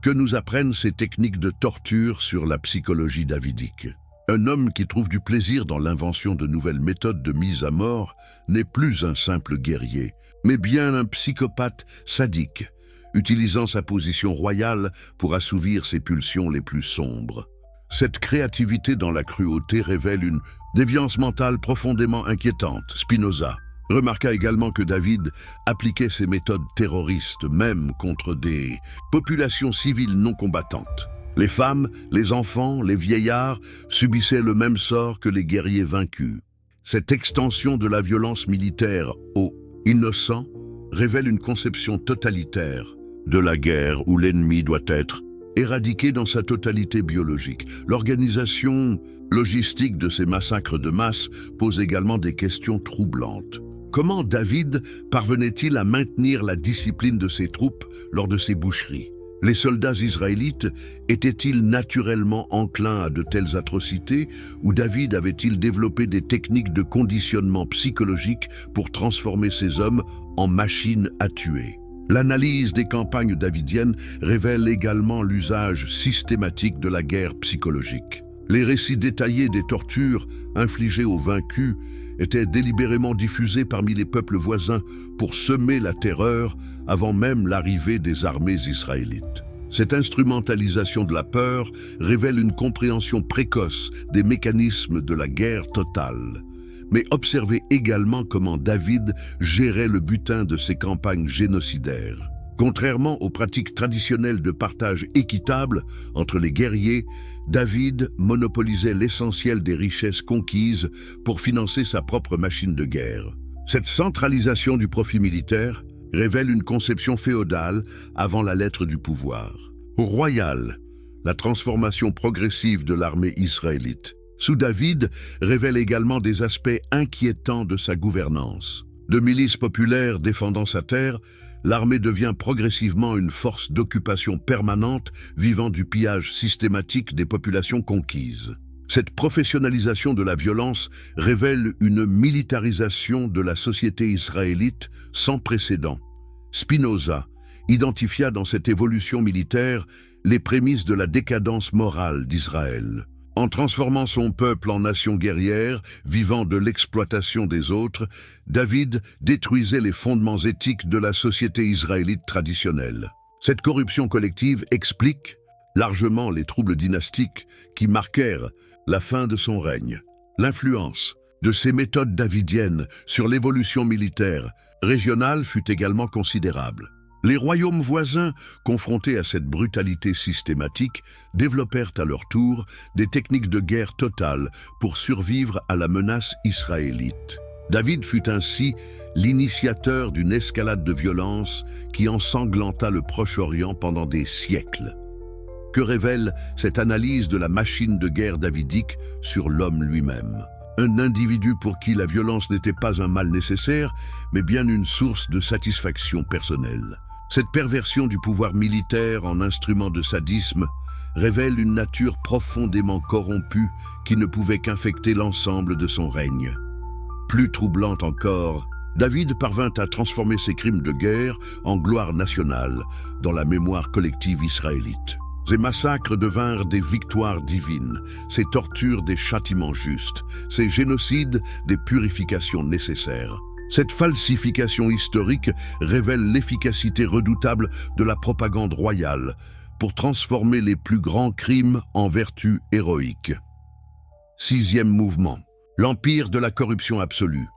Que nous apprennent ces techniques de torture sur la psychologie davidique? Un homme qui trouve du plaisir dans l'invention de nouvelles méthodes de mise à mort n'est plus un simple guerrier, mais bien un psychopathe sadique, utilisant sa position royale pour assouvir ses pulsions les plus sombres. Cette créativité dans la cruauté révèle une déviance mentale profondément inquiétante. Spinoza remarqua également que David appliquait ces méthodes terroristes même contre des populations civiles non combattantes. Les femmes, les enfants, les vieillards subissaient le même sort que les guerriers vaincus. Cette extension de la violence militaire aux innocents révèle une conception totalitaire de la guerre où l'ennemi doit être éradiqué dans sa totalité biologique. L'organisation logistique de ces massacres de masse pose également des questions troublantes. Comment David parvenait-il à maintenir la discipline de ses troupes lors de ces boucheries? Les soldats israélites étaient-ils naturellement enclins à de telles atrocités ou David avait-il développé des techniques de conditionnement psychologique pour transformer ces hommes en machines à tuer? L'analyse des campagnes davidiennes révèle également l'usage systématique de la guerre psychologique. Les récits détaillés des tortures infligées aux vaincus étaient délibérément diffusés parmi les peuples voisins pour semer la terreur avant même l'arrivée des armées israélites. Cette instrumentalisation de la peur révèle une compréhension précoce des mécanismes de la guerre totale. Mais observez également comment David gérait le butin de ses campagnes génocidaires. Contrairement aux pratiques traditionnelles de partage équitable entre les guerriers, David monopolisait l'essentiel des richesses conquises pour financer sa propre machine de guerre. Cette centralisation du profit militaire révèle une conception féodale avant la lettre du pouvoir. Au royal, la transformation progressive de l'armée israélite sous David révèle également des aspects inquiétants de sa gouvernance. De milice populaire défendant sa terre, l'armée devient progressivement une force d'occupation permanente vivant du pillage systématique des populations conquises. Cette professionnalisation de la violence révèle une militarisation de la société israélite sans précédent. Spinoza identifia dans cette évolution militaire les prémices de la décadence morale d'Israël. En transformant son peuple en nation guerrière, vivant de l'exploitation des autres, David détruisait les fondements éthiques de la société israélite traditionnelle. Cette corruption collective explique largement les troubles dynastiques qui marquèrent la fin de son règne. L'influence de ces méthodes davidiennes sur l'évolution militaire régionale fut également considérable. Les royaumes voisins, confrontés à cette brutalité systématique, développèrent à leur tour des techniques de guerre totale pour survivre à la menace israélite. David fut ainsi l'initiateur d'une escalade de violence qui ensanglanta le Proche-Orient pendant des siècles. Que révèle cette analyse de la machine de guerre davidique sur l'homme lui-même? Un individu pour qui la violence n'était pas un mal nécessaire, mais bien une source de satisfaction personnelle. Cette perversion du pouvoir militaire en instrument de sadisme révèle une nature profondément corrompue qui ne pouvait qu'infecter l'ensemble de son règne. Plus troublante encore, David parvint à transformer ses crimes de guerre en gloire nationale dans la mémoire collective israélite. Ces massacres devinrent des victoires divines, ces tortures des châtiments justes, ces génocides des purifications nécessaires. Cette falsification historique révèle l'efficacité redoutable de la propagande royale pour transformer les plus grands crimes en vertus héroïques. Sixième mouvement, l'empire de la corruption absolue.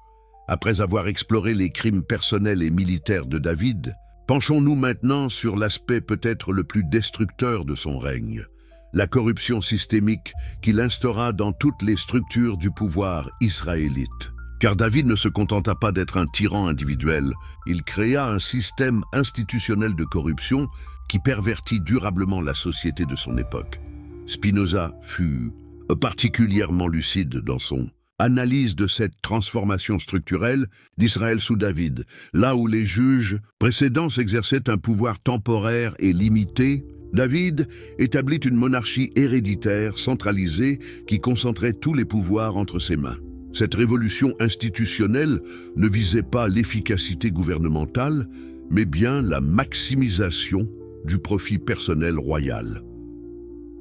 Après avoir exploré les crimes personnels et militaires de David, penchons-nous maintenant sur l'aspect peut-être le plus destructeur de son règne, la corruption systémique qu'il instaura dans toutes les structures du pouvoir israélite. Car David ne se contenta pas d'être un tyran individuel, il créa un système institutionnel de corruption qui pervertit durablement la société de son époque. Spinoza fut particulièrement lucide dans son analyse de cette transformation structurelle d'Israël sous David, là où les juges précédents exerçaient un pouvoir temporaire et limité. David établit une monarchie héréditaire centralisée qui concentrait tous les pouvoirs entre ses mains. Cette révolution institutionnelle ne visait pas l'efficacité gouvernementale, mais bien la maximisation du profit personnel royal.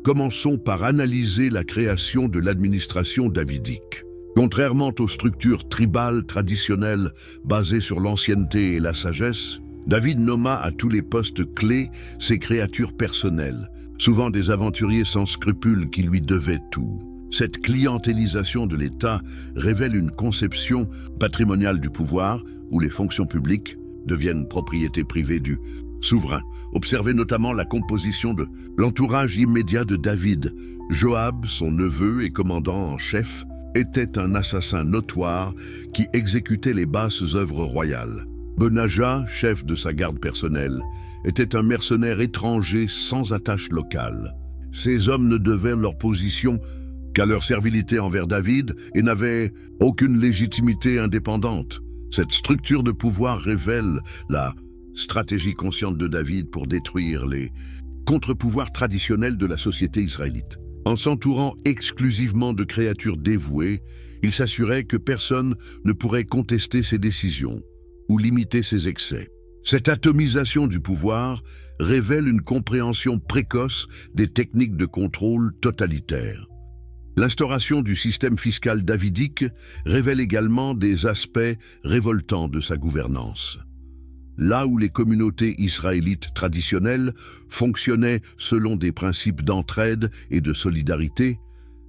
Commençons par analyser la création de l'administration davidique. Contrairement aux structures tribales traditionnelles basées sur l'ancienneté et la sagesse, David nomma à tous les postes clés ses créatures personnelles, souvent des aventuriers sans scrupules qui lui devaient tout. Cette clientélisation de l'État révèle une conception patrimoniale du pouvoir où les fonctions publiques deviennent propriété privée du souverain. Observez notamment la composition de l'entourage immédiat de David. Joab, son neveu et commandant en chef, était un assassin notoire qui exécutait les basses œuvres royales. Benaja, chef de sa garde personnelle, était un mercenaire étranger sans attache locale. Ces hommes ne devaient leur position qu'à leur servilité envers David et n'avaient aucune légitimité indépendante. Cette structure de pouvoir révèle la stratégie consciente de David pour détruire les contre-pouvoirs traditionnels de la société israélite. En s'entourant exclusivement de créatures dévouées, il s'assurait que personne ne pourrait contester ses décisions ou limiter ses excès. Cette atomisation du pouvoir révèle une compréhension précoce des techniques de contrôle totalitaire. L'instauration du système fiscal davidique révèle également des aspects révoltants de sa gouvernance. Là où les communautés israélites traditionnelles fonctionnaient selon des principes d'entraide et de solidarité,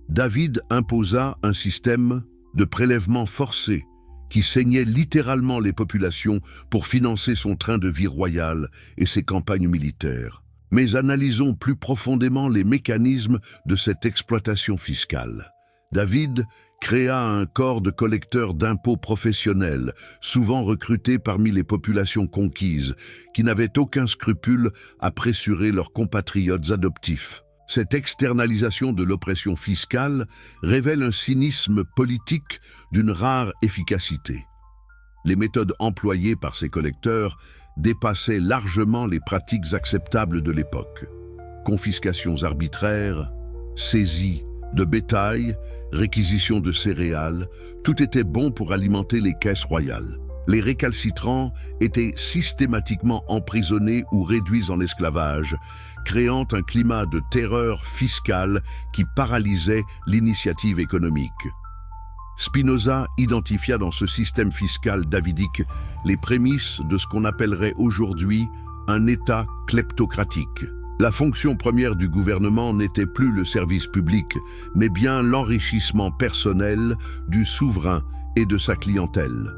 David imposa un système de prélèvement forcé qui saignait littéralement les populations pour financer son train de vie royal et ses campagnes militaires. Mais analysons plus profondément les mécanismes de cette exploitation fiscale. David créa un corps de collecteurs d'impôts professionnels, souvent recrutés parmi les populations conquises, qui n'avaient aucun scrupule à pressurer leurs compatriotes adoptifs. Cette externalisation de l'oppression fiscale révèle un cynisme politique d'une rare efficacité. Les méthodes employées par ces collecteurs dépassaient largement les pratiques acceptables de l'époque. Confiscations arbitraires, saisies de bétail, réquisition de céréales, tout était bon pour alimenter les caisses royales. Les récalcitrants étaient systématiquement emprisonnés ou réduits en esclavage, créant un climat de terreur fiscale qui paralysait l'initiative économique. Spinoza identifia dans ce système fiscal davidique les prémices de ce qu'on appellerait aujourd'hui un État kleptocratique. La fonction première du gouvernement n'était plus le service public, mais bien l'enrichissement personnel du souverain et de sa clientèle.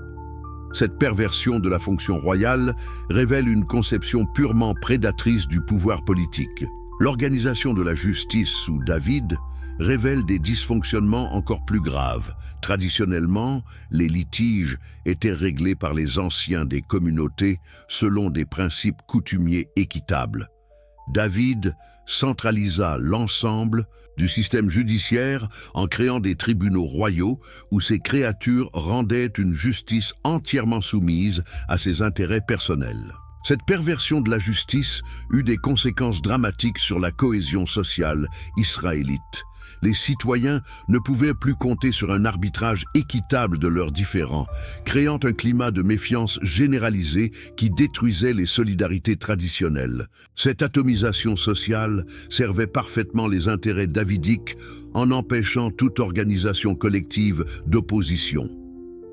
Cette perversion de la fonction royale révèle une conception purement prédatrice du pouvoir politique. L'organisation de la justice sous David révèle des dysfonctionnements encore plus graves. Traditionnellement, les litiges étaient réglés par les anciens des communautés selon des principes coutumiers équitables. David centralisa l'ensemble du système judiciaire en créant des tribunaux royaux où ses créatures rendaient une justice entièrement soumise à ses intérêts personnels. Cette perversion de la justice eut des conséquences dramatiques sur la cohésion sociale israélite. Les citoyens ne pouvaient plus compter sur un arbitrage équitable de leurs différends, créant un climat de méfiance généralisé qui détruisait les solidarités traditionnelles. Cette atomisation sociale servait parfaitement les intérêts davidiques en empêchant toute organisation collective d'opposition.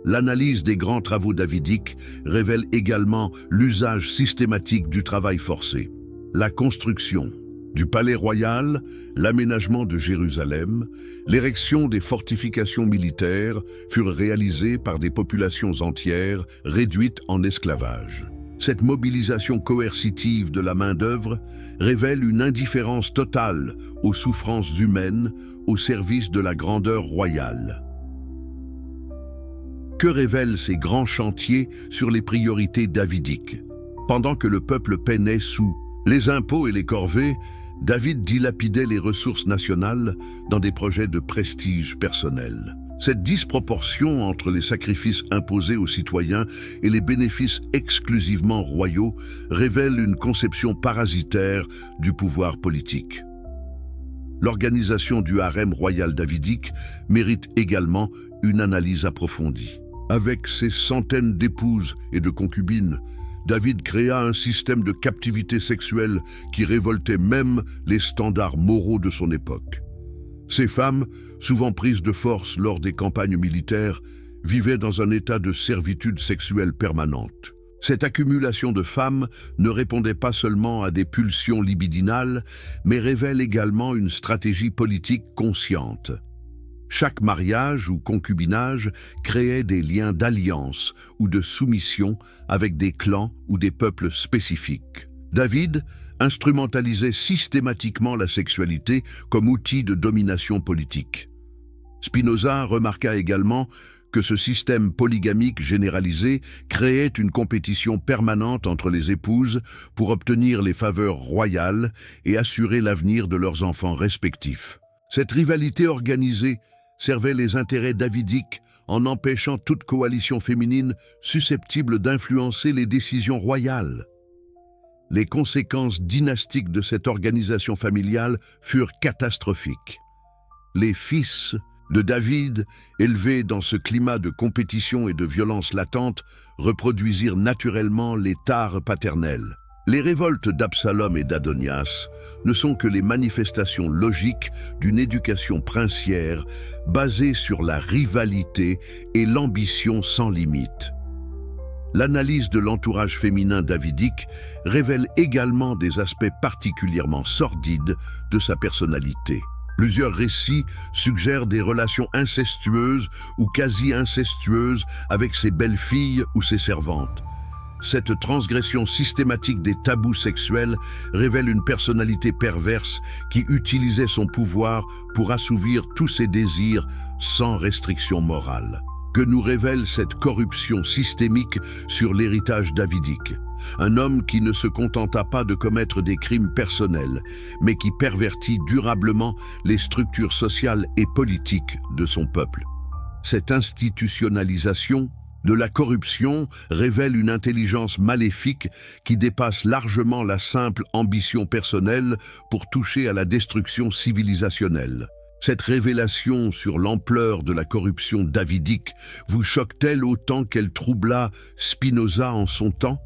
L'analyse des grands travaux davidiques révèle également l'usage systématique du travail forcé. La construction du palais royal, l'aménagement de Jérusalem, l'érection des fortifications militaires furent réalisées par des populations entières réduites en esclavage. Cette mobilisation coercitive de la main-d'œuvre révèle une indifférence totale aux souffrances humaines au service de la grandeur royale. Que révèlent ces grands chantiers sur les priorités davidiques? Pendant que le peuple peinait sous les impôts et les corvées, David dilapidait les ressources nationales dans des projets de prestige personnel. Cette disproportion entre les sacrifices imposés aux citoyens et les bénéfices exclusivement royaux révèle une conception parasitaire du pouvoir politique. L'organisation du harem royal davidique mérite également une analyse approfondie. Avec ses centaines d'épouses et de concubines, David créa un système de captivité sexuelle qui révoltait même les standards moraux de son époque. Ces femmes, souvent prises de force lors des campagnes militaires, vivaient dans un état de servitude sexuelle permanente. Cette accumulation de femmes ne répondait pas seulement à des pulsions libidinales, mais révèle également une stratégie politique consciente. Chaque mariage ou concubinage créait des liens d'alliance ou de soumission avec des clans ou des peuples spécifiques. David instrumentalisait systématiquement la sexualité comme outil de domination politique. Spinoza remarqua également que ce système polygamique généralisé créait une compétition permanente entre les épouses pour obtenir les faveurs royales et assurer l'avenir de leurs enfants respectifs. Cette rivalité organisée servait les intérêts davidiques en empêchant toute coalition féminine susceptible d'influencer les décisions royales. Les conséquences dynastiques de cette organisation familiale furent catastrophiques. Les fils de David, élevés dans ce climat de compétition et de violence latente, reproduisirent naturellement les tares paternelles. Les révoltes d'Absalom et d'Adonias ne sont que les manifestations logiques d'une éducation princière basée sur la rivalité et l'ambition sans limite. L'analyse de l'entourage féminin davidique révèle également des aspects particulièrement sordides de sa personnalité. Plusieurs récits suggèrent des relations incestueuses ou quasi-incestueuses avec ses belles-filles ou ses servantes. Cette transgression systématique des tabous sexuels révèle une personnalité perverse qui utilisait son pouvoir pour assouvir tous ses désirs sans restriction morale. Que nous révèle cette corruption systémique sur l'héritage davidique? Un homme qui ne se contenta pas de commettre des crimes personnels, mais qui pervertit durablement les structures sociales et politiques de son peuple. Cette institutionnalisation de la corruption révèle une intelligence maléfique qui dépasse largement la simple ambition personnelle pour toucher à la destruction civilisationnelle. Cette révélation sur l'ampleur de la corruption davidique vous choque-t-elle autant qu'elle troubla Spinoza en son temps?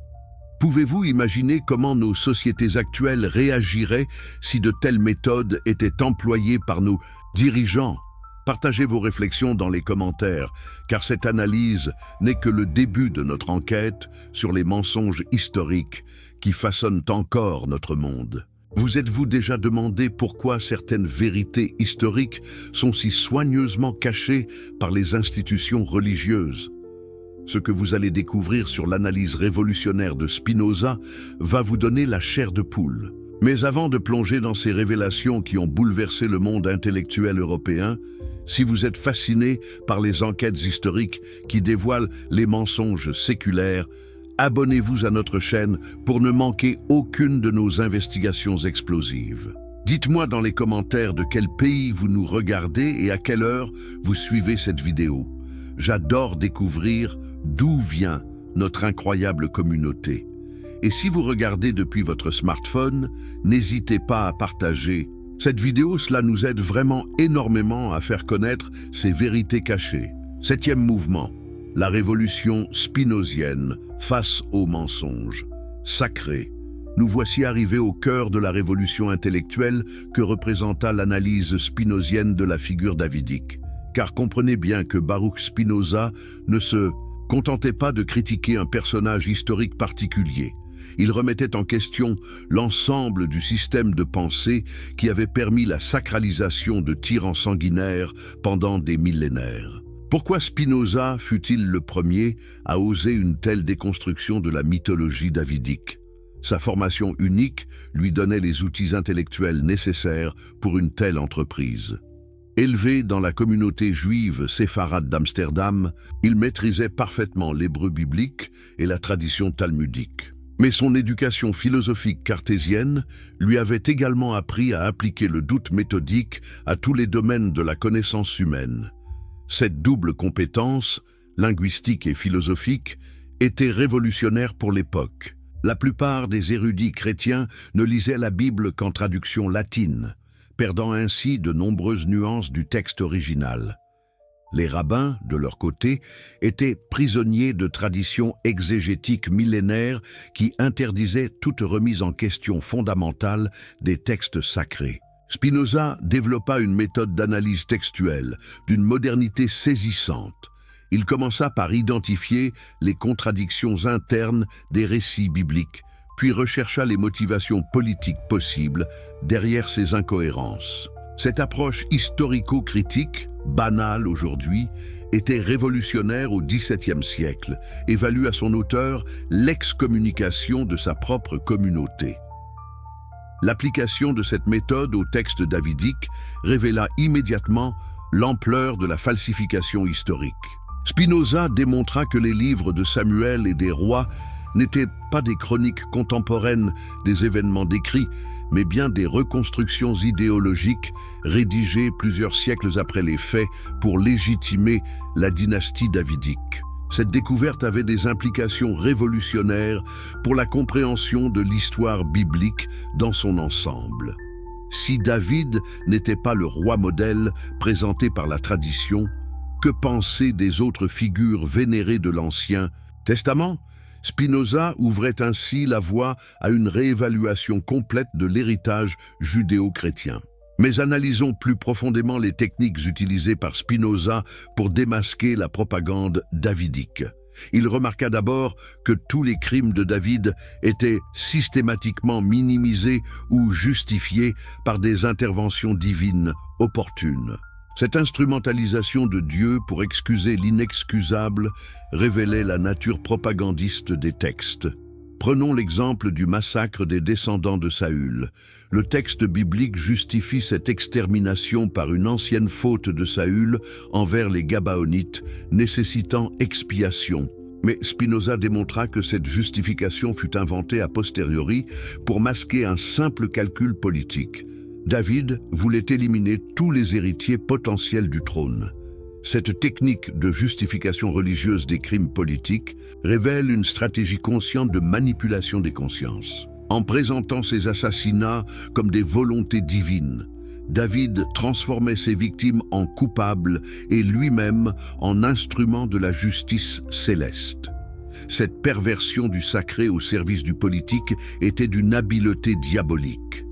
Pouvez-vous imaginer comment nos sociétés actuelles réagiraient si de telles méthodes étaient employées par nos dirigeants? Partagez vos réflexions dans les commentaires, car cette analyse n'est que le début de notre enquête sur les mensonges historiques qui façonnent encore notre monde. Vous êtes-vous déjà demandé pourquoi certaines vérités historiques sont si soigneusement cachées par les institutions religieuses? Ce que vous allez découvrir sur l'analyse révolutionnaire de Spinoza va vous donner la chair de poule. Mais avant de plonger dans ces révélations qui ont bouleversé le monde intellectuel européen, si vous êtes fasciné par les enquêtes historiques qui dévoilent les mensonges séculaires, abonnez-vous à notre chaîne pour ne manquer aucune de nos investigations explosives. Dites-moi dans les commentaires de quel pays vous nous regardez et à quelle heure vous suivez cette vidéo. J'adore découvrir d'où vient notre incroyable communauté. Et si vous regardez depuis votre smartphone, n'hésitez pas à partager cette vidéo, cela nous aide vraiment énormément à faire connaître ces vérités cachées. 7e mouvement, la révolution spinozienne face aux mensonges. Sacré. Nous voici arrivés au cœur de la révolution intellectuelle que représenta l'analyse spinozienne de la figure davidique. car comprenez bien que Baruch Spinoza ne se contentait pas de critiquer un personnage historique particulier. Il remettait en question l'ensemble du système de pensée qui avait permis la sacralisation de tyrans sanguinaires pendant des millénaires. Pourquoi Spinoza fut-il le premier à oser une telle déconstruction de la mythologie davidique? Sa formation unique lui donnait les outils intellectuels nécessaires pour une telle entreprise. Élevé dans la communauté juive séfarade d'Amsterdam, il maîtrisait parfaitement l'hébreu biblique et la tradition talmudique. Mais son éducation philosophique cartésienne lui avait également appris à appliquer le doute méthodique à tous les domaines de la connaissance humaine. Cette double compétence, linguistique et philosophique, était révolutionnaire pour l'époque. La plupart des érudits chrétiens ne lisaient la Bible qu'en traduction latine, perdant ainsi de nombreuses nuances du texte original. Les rabbins, de leur côté, étaient prisonniers de traditions exégétiques millénaires qui interdisaient toute remise en question fondamentale des textes sacrés. Spinoza développa une méthode d'analyse textuelle d'une modernité saisissante. Il commença par identifier les contradictions internes des récits bibliques, puis rechercha les motivations politiques possibles derrière ces incohérences. Cette approche historico-critique, banale aujourd'hui, était révolutionnaire au XVIIe siècle et valut à son auteur l'excommunication de sa propre communauté. L'application de cette méthode au texte davidique révéla immédiatement l'ampleur de la falsification historique. Spinoza démontra que les livres de Samuel et des rois n'étaient pas des chroniques contemporaines des événements décrits, mais bien des reconstructions idéologiques rédigées plusieurs siècles après les faits pour légitimer la dynastie davidique. Cette découverte avait des implications révolutionnaires pour la compréhension de l'histoire biblique dans son ensemble. Si David n'était pas le roi modèle présenté par la tradition, que penser des autres figures vénérées de l'Ancien Testament? Spinoza ouvrait ainsi la voie à une réévaluation complète de l'héritage judéo-chrétien. Mais analysons plus profondément les techniques utilisées par Spinoza pour démasquer la propagande davidique. Il remarqua d'abord que tous les crimes de David étaient systématiquement minimisés ou justifiés par des interventions divines opportunes. Cette instrumentalisation de Dieu pour excuser l'inexcusable révélait la nature propagandiste des textes. Prenons l'exemple du massacre des descendants de Saül. Le texte biblique justifie cette extermination par une ancienne faute de Saül envers les Gabaonites, nécessitant expiation. Mais Spinoza démontra que cette justification fut inventée a posteriori pour masquer un simple calcul politique. David voulait éliminer tous les héritiers potentiels du trône. Cette technique de justification religieuse des crimes politiques révèle une stratégie consciente de manipulation des consciences. En présentant ces assassinats comme des volontés divines, David transformait ses victimes en coupables et lui-même en instrument de la justice céleste. Cette perversion du sacré au service du politique était d'une habileté diabolique.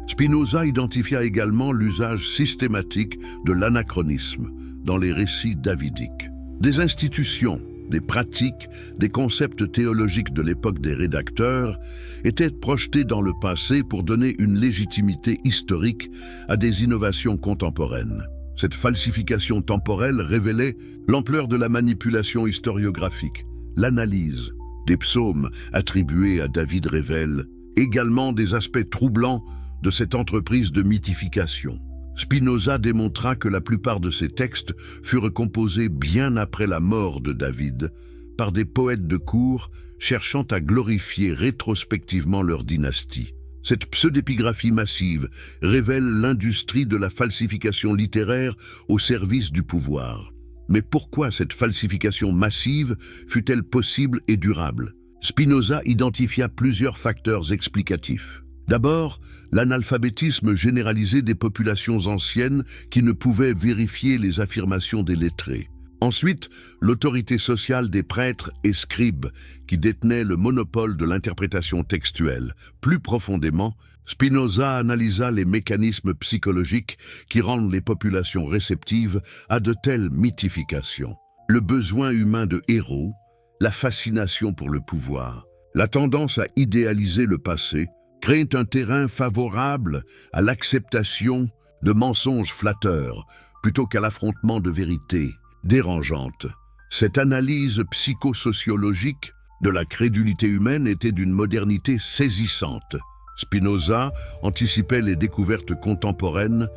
Spinoza identifia également l'usage systématique de l'anachronisme dans les récits davidiques. Des institutions, des pratiques, des concepts théologiques de l'époque des rédacteurs étaient projetés dans le passé pour donner une légitimité historique à des innovations contemporaines. Cette falsification temporelle révélait l'ampleur de la manipulation historiographique. L'analyse des psaumes attribués à David révèle également des aspects troublants de cette entreprise de mythification. Spinoza démontra que la plupart de ces textes furent composés bien après la mort de David par des poètes de cour cherchant à glorifier rétrospectivement leur dynastie. Cette pseudépigraphie massive révèle l'industrie de la falsification littéraire au service du pouvoir. Mais pourquoi cette falsification massive fut-elle possible et durable? Spinoza identifia plusieurs facteurs explicatifs. D'abord, l'analphabétisme généralisé des populations anciennes qui ne pouvaient vérifier les affirmations des lettrés. Ensuite, l'autorité sociale des prêtres et scribes qui détenaient le monopole de l'interprétation textuelle. Plus profondément, Spinoza analysa les mécanismes psychologiques qui rendent les populations réceptives à de telles mythifications. Le besoin humain de héros, la fascination pour le pouvoir, la tendance à idéaliser le passé, créent un terrain favorable à l'acceptation de mensonges flatteurs plutôt qu'à l'affrontement de vérités dérangeantes. Cette analyse psychosociologique de la crédulité humaine était d'une modernité saisissante. Spinoza anticipait les découvertes contemporaines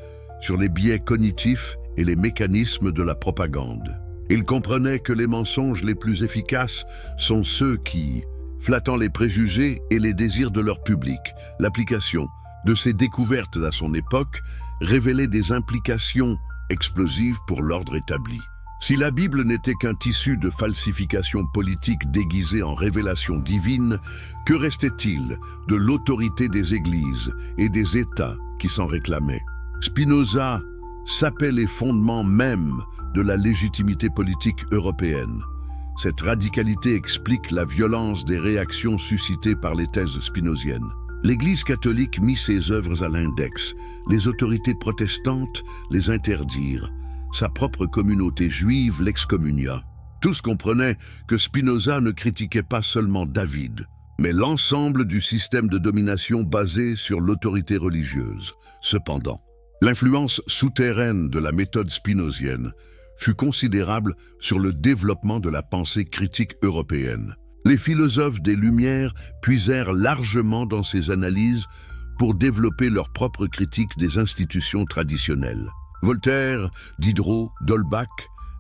sur les biais cognitifs et les mécanismes de la propagande. Il comprenait que les mensonges les plus efficaces sont ceux qui, flattant les préjugés et les désirs de leur public, l'application de ces découvertes à son époque révélait des implications explosives pour l'ordre établi. Si la Bible n'était qu'un tissu de falsification politique déguisé en révélation divine, que restait-il de l'autorité des églises et des États qui s'en réclamaient? Spinoza sapait les fondements mêmes de la légitimité politique européenne. Cette radicalité explique la violence des réactions suscitées par les thèses spinoziennes. L'Église catholique mit ses œuvres à l'index. Les autorités protestantes les interdirent. Sa propre communauté juive l'excommunia. Tous comprenaient que Spinoza ne critiquait pas seulement David, mais l'ensemble du système de domination basé sur l'autorité religieuse. Cependant, l'influence souterraine de la méthode spinozienne fut considérable sur le développement de la pensée critique européenne. Les philosophes des Lumières puisèrent largement dans ces analyses pour développer leur propre critique des institutions traditionnelles. Voltaire, Diderot, d'Holbach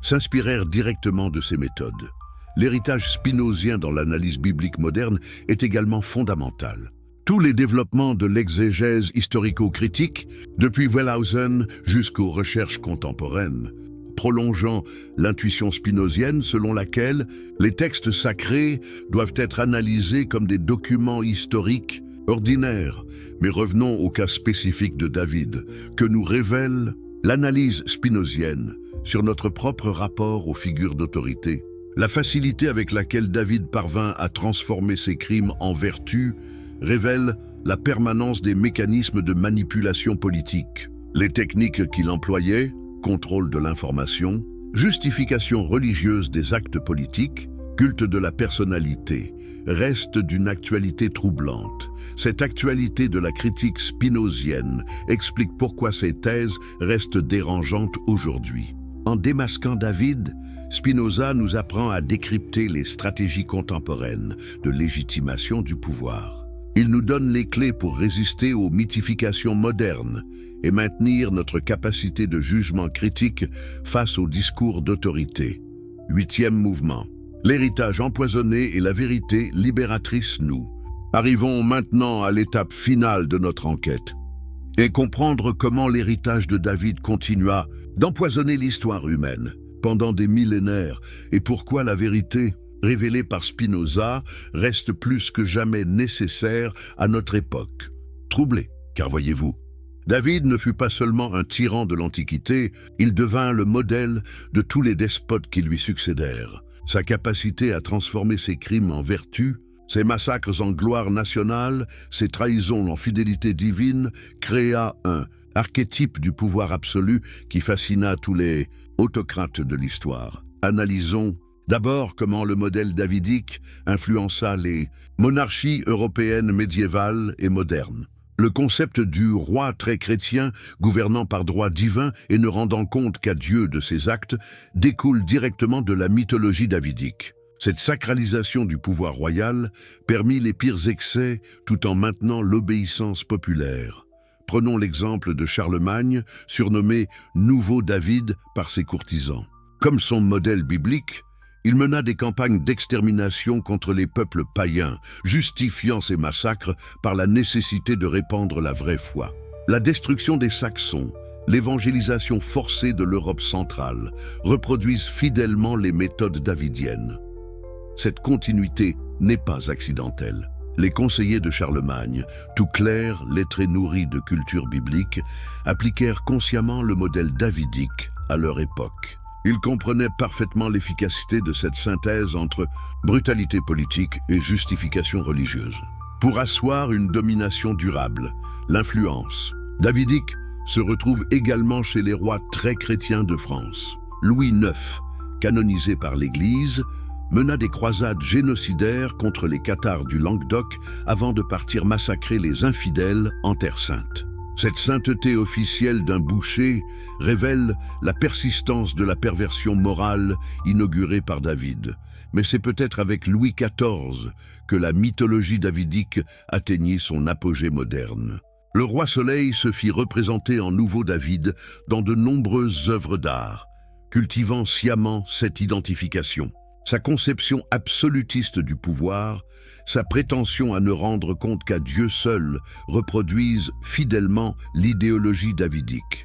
s'inspirèrent directement de ces méthodes. L'héritage spinozien dans l'analyse biblique moderne est également fondamental. Tous les développements de l'exégèse historico-critique, depuis Wellhausen jusqu'aux recherches contemporaines, prolongeant l'intuition spinozienne selon laquelle les textes sacrés doivent être analysés comme des documents historiques ordinaires. Mais revenons au cas spécifique de David, que nous révèle l'analyse spinozienne sur notre propre rapport aux figures d'autorité. La facilité avec laquelle David parvint à transformer ses crimes en vertus révèle la permanence des mécanismes de manipulation politique. Les techniques qu'il employait, contrôle de l'information, justification religieuse des actes politiques, culte de la personnalité, restent d'une actualité troublante. Cette actualité de la critique spinozienne explique pourquoi ces thèses restent dérangeantes aujourd'hui. En démasquant David, Spinoza nous apprend à décrypter les stratégies contemporaines de légitimation du pouvoir. Il nous donne les clés pour résister aux mythifications modernes et maintenir notre capacité de jugement critique face aux discours d'autorité. 8e mouvement. L'héritage empoisonné et la vérité libératrice nous. Arrivons maintenant à l'étape finale de notre enquête et comprendre comment l'héritage de David continua d'empoisonner l'histoire humaine pendant des millénaires et pourquoi la vérité révélée par Spinoza reste plus que jamais nécessaire à notre époque. Troublé, car voyez-vous, David ne fut pas seulement un tyran de l'Antiquité, il devint le modèle de tous les despotes qui lui succédèrent. Sa capacité à transformer ses crimes en vertus, ses massacres en gloire nationale, ses trahisons en fidélité divine, créa un archétype du pouvoir absolu qui fascina tous les autocrates de l'histoire. Analysons d'abord comment le modèle davidique influença les monarchies européennes médiévales et modernes. Le concept du roi très chrétien, gouvernant par droit divin et ne rendant compte qu'à Dieu de ses actes, découle directement de la mythologie davidique. Cette sacralisation du pouvoir royal permit les pires excès tout en maintenant l'obéissance populaire. Prenons l'exemple de Charlemagne, surnommé « Nouveau David » par ses courtisans. Comme son modèle biblique, il mena des campagnes d'extermination contre les peuples païens, justifiant ces massacres par la nécessité de répandre la vraie foi. La destruction des Saxons, l'évangélisation forcée de l'Europe centrale, reproduisent fidèlement les méthodes davidiennes. Cette continuité n'est pas accidentelle. Les conseillers de Charlemagne, tout clercs, lettrés nourris de culture biblique, appliquèrent consciemment le modèle davidique à leur époque. Il comprenait parfaitement l'efficacité de cette synthèse entre brutalité politique et justification religieuse. Pour asseoir une domination durable, l'influence davidique se retrouve également chez les rois très chrétiens de France. Louis IX, canonisé par l'Église, mena des croisades génocidaires contre les cathares du Languedoc avant de partir massacrer les infidèles en Terre Sainte. Cette sainteté officielle d'un boucher révèle la persistance de la perversion morale inaugurée par David. Mais c'est peut-être avec Louis XIV que la mythologie davidique atteignit son apogée moderne. Le roi Soleil se fit représenter en nouveau David dans de nombreuses œuvres d'art, cultivant sciemment cette identification. Sa conception absolutiste du pouvoir, sa prétention à ne rendre compte qu'à Dieu seul reproduisent fidèlement l'idéologie davidique.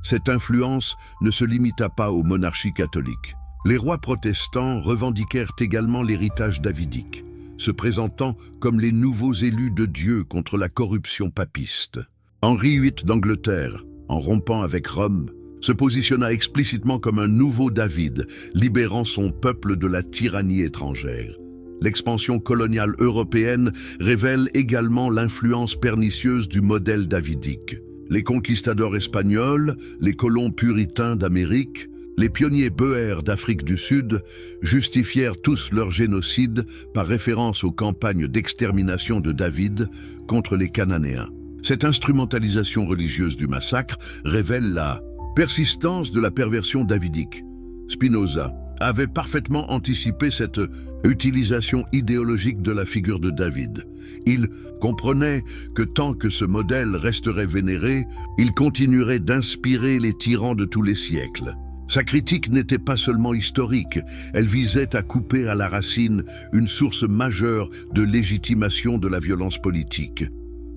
Cette influence ne se limita pas aux monarchies catholiques. Les rois protestants revendiquèrent également l'héritage davidique, se présentant comme les nouveaux élus de Dieu contre la corruption papiste. Henri VIII d'Angleterre, en rompant avec Rome, se positionna explicitement comme un nouveau David, libérant son peuple de la tyrannie étrangère. L'expansion coloniale européenne révèle également l'influence pernicieuse du modèle davidique. Les conquistadors espagnols, les colons puritains d'Amérique, les pionniers bœers d'Afrique du Sud justifièrent tous leur génocide par référence aux campagnes d'extermination de David contre les Cananéens. Cette instrumentalisation religieuse du massacre révèle la persistance de la perversion davidique. Spinoza avait parfaitement anticipé cette utilisation idéologique de la figure de David. Il comprenait que tant que ce modèle resterait vénéré, il continuerait d'inspirer les tyrans de tous les siècles. Sa critique n'était pas seulement historique, elle visait à couper à la racine une source majeure de légitimation de la violence politique.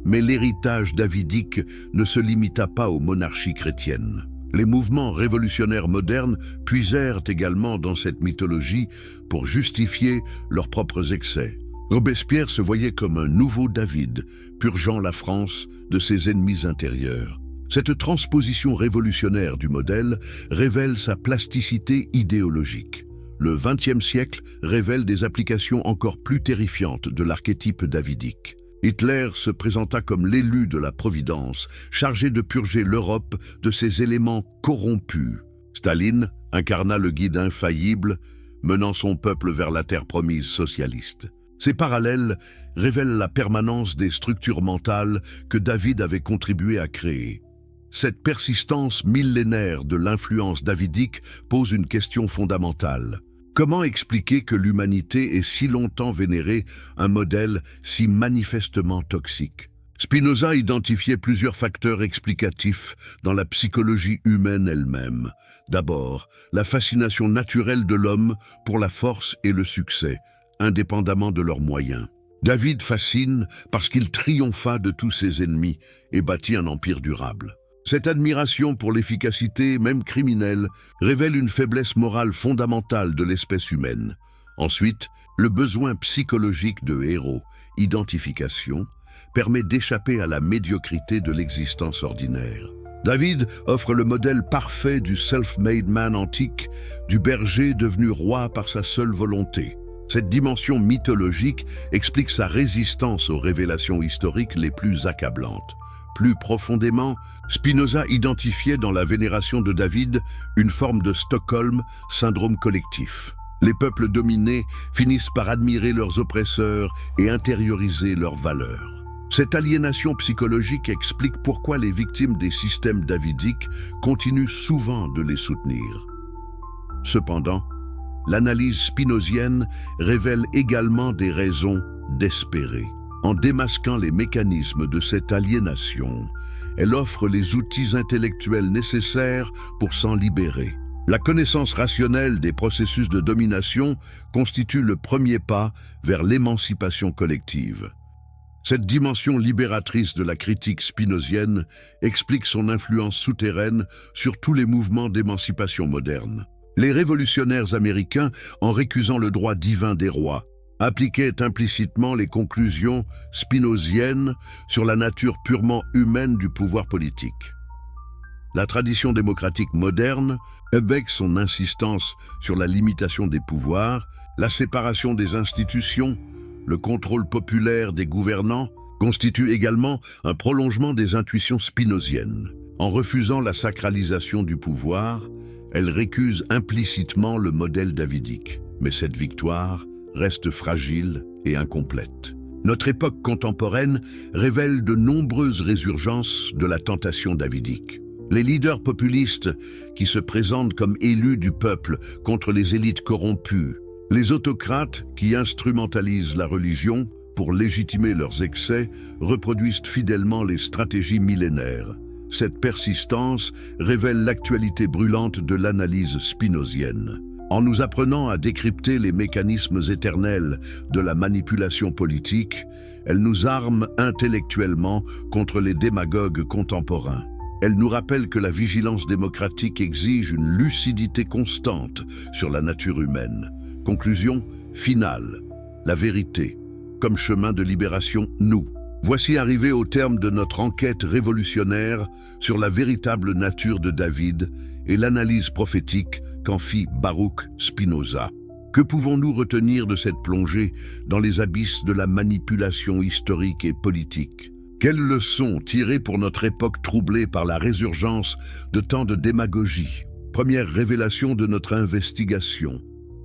Mais l'héritage davidique ne se limita pas aux monarchies chrétiennes. Les mouvements révolutionnaires modernes puisèrent également dans cette mythologie pour justifier leurs propres excès. Robespierre se voyait comme un nouveau David, purgeant la France de ses ennemis intérieurs. Cette transposition révolutionnaire du modèle révèle sa plasticité idéologique. Le XXe siècle révèle des applications encore plus terrifiantes de l'archétype davidique. Hitler se présenta comme l'élu de la Providence, chargé de purger l'Europe de ses éléments corrompus. Staline incarna le guide infaillible, menant son peuple vers la terre promise socialiste. Ces parallèles révèlent la permanence des structures mentales que David avait contribué à créer. Cette persistance millénaire de l'influence davidique pose une question fondamentale. Comment expliquer que l'humanité ait si longtemps vénéré un modèle si manifestement toxique? Spinoza identifiait plusieurs facteurs explicatifs dans la psychologie humaine elle-même. D'abord, la fascination naturelle de l'homme pour la force et le succès, indépendamment de leurs moyens. David fascine parce qu'il triompha de tous ses ennemis et bâtit un empire durable. Cette admiration pour l'efficacité, même criminelle, révèle une faiblesse morale fondamentale de l'espèce humaine. Ensuite, le besoin psychologique de héros, identification, permet d'échapper à la médiocrité de l'existence ordinaire. David offre le modèle parfait du self-made man antique, du berger devenu roi par sa seule volonté. Cette dimension mythologique explique sa résistance aux révélations historiques les plus accablantes. Plus profondément, Spinoza identifiait dans la vénération de David une forme de Stockholm, syndrome collectif. Les peuples dominés finissent par admirer leurs oppresseurs et intérioriser leurs valeurs. Cette aliénation psychologique explique pourquoi les victimes des systèmes davidiques continuent souvent de les soutenir. Cependant, l'analyse spinozienne révèle également des raisons d'espérer. En démasquant les mécanismes de cette aliénation, elle offre les outils intellectuels nécessaires pour s'en libérer. La connaissance rationnelle des processus de domination constitue le premier pas vers l'émancipation collective. Cette dimension libératrice de la critique spinozienne explique son influence souterraine sur tous les mouvements d'émancipation moderne. Les révolutionnaires américains, en récusant le droit divin des rois, appliquaient implicitement les conclusions spinoziennes sur la nature purement humaine du pouvoir politique. La tradition démocratique moderne, avec son insistance sur la limitation des pouvoirs, la séparation des institutions, le contrôle populaire des gouvernants, constitue également un prolongement des intuitions spinoziennes. En refusant la sacralisation du pouvoir, elle récuse implicitement le modèle davidique. Mais cette victoire reste fragile et incomplète. Notre époque contemporaine révèle de nombreuses résurgences de la tentation davidique. Les leaders populistes qui se présentent comme élus du peuple contre les élites corrompues, les autocrates qui instrumentalisent la religion pour légitimer leurs excès, reproduisent fidèlement les stratégies millénaires. Cette persistance révèle l'actualité brûlante de l'analyse spinozienne. En nous apprenant à décrypter les mécanismes éternels de la manipulation politique, elle nous arme intellectuellement contre les démagogues contemporains. Elle nous rappelle que la vigilance démocratique exige une lucidité constante sur la nature humaine. Conclusion finale, la vérité, comme chemin de libération, nous. Voici arrivé au terme de notre enquête révolutionnaire sur la véritable nature de David et l'analyse prophétique qu'en fit Baruch Spinoza. Que pouvons-nous retenir de cette plongée dans les abysses de la manipulation historique et politique? Quelles leçons tirer pour notre époque troublée par la résurgence de tant de démagogie? Première révélation de notre investigation.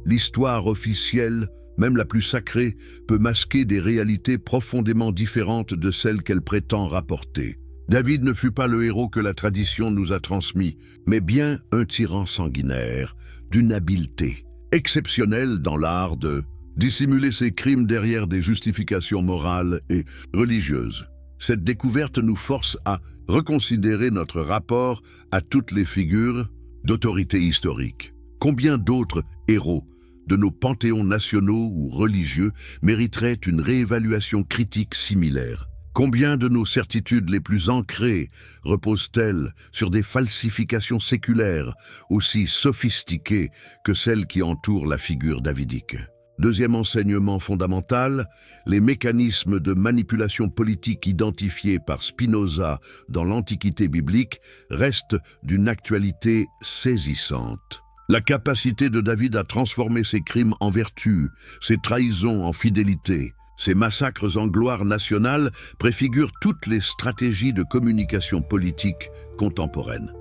L'histoire officielle, même la plus sacrée, peut masquer des réalités profondément différentes de celles qu'elle prétend rapporter. David ne fut pas le héros que la tradition nous a transmis, mais bien un tyran sanguinaire, d'une habileté exceptionnelle dans l'art de dissimuler ses crimes derrière des justifications morales et religieuses. Cette découverte nous force à reconsidérer notre rapport à toutes les figures d'autorité historique. Combien d'autres héros de nos panthéons nationaux ou religieux mériteraient une réévaluation critique similaire? Combien de nos certitudes les plus ancrées reposent-elles sur des falsifications séculaires aussi sophistiquées que celles qui entourent la figure davidique? Deuxième enseignement fondamental, les mécanismes de manipulation politique identifiés par Spinoza dans l'Antiquité biblique restent d'une actualité saisissante. La capacité de David à transformer ses crimes en vertu, ses trahisons en fidélité, ces massacres en gloire nationale préfigurent toutes les stratégies de communication politique contemporaines.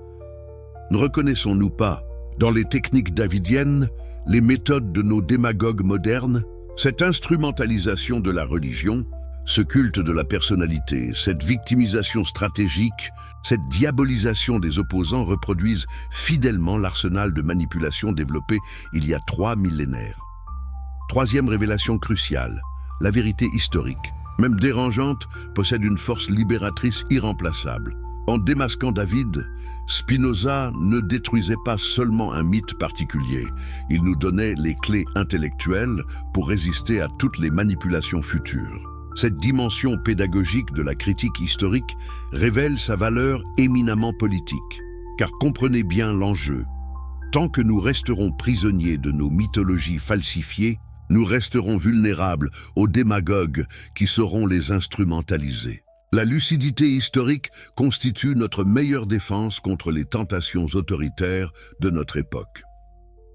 Ne reconnaissons-nous pas, dans les techniques davidiennes, les méthodes de nos démagogues modernes? Cette instrumentalisation de la religion, ce culte de la personnalité, cette victimisation stratégique, cette diabolisation des opposants reproduisent fidèlement l'arsenal de manipulation développé il y a 3 millénaires. Troisième révélation cruciale. La vérité historique, même dérangeante, possède une force libératrice irremplaçable. En démasquant David, Spinoza ne détruisait pas seulement un mythe particulier, il nous donnait les clés intellectuelles pour résister à toutes les manipulations futures. Cette dimension pédagogique de la critique historique révèle sa valeur éminemment politique. Car comprenez bien l'enjeu. Tant que nous resterons prisonniers de nos mythologies falsifiées, nous resterons vulnérables aux démagogues qui sauront les instrumentaliser. La lucidité historique constitue notre meilleure défense contre les tentations autoritaires de notre époque.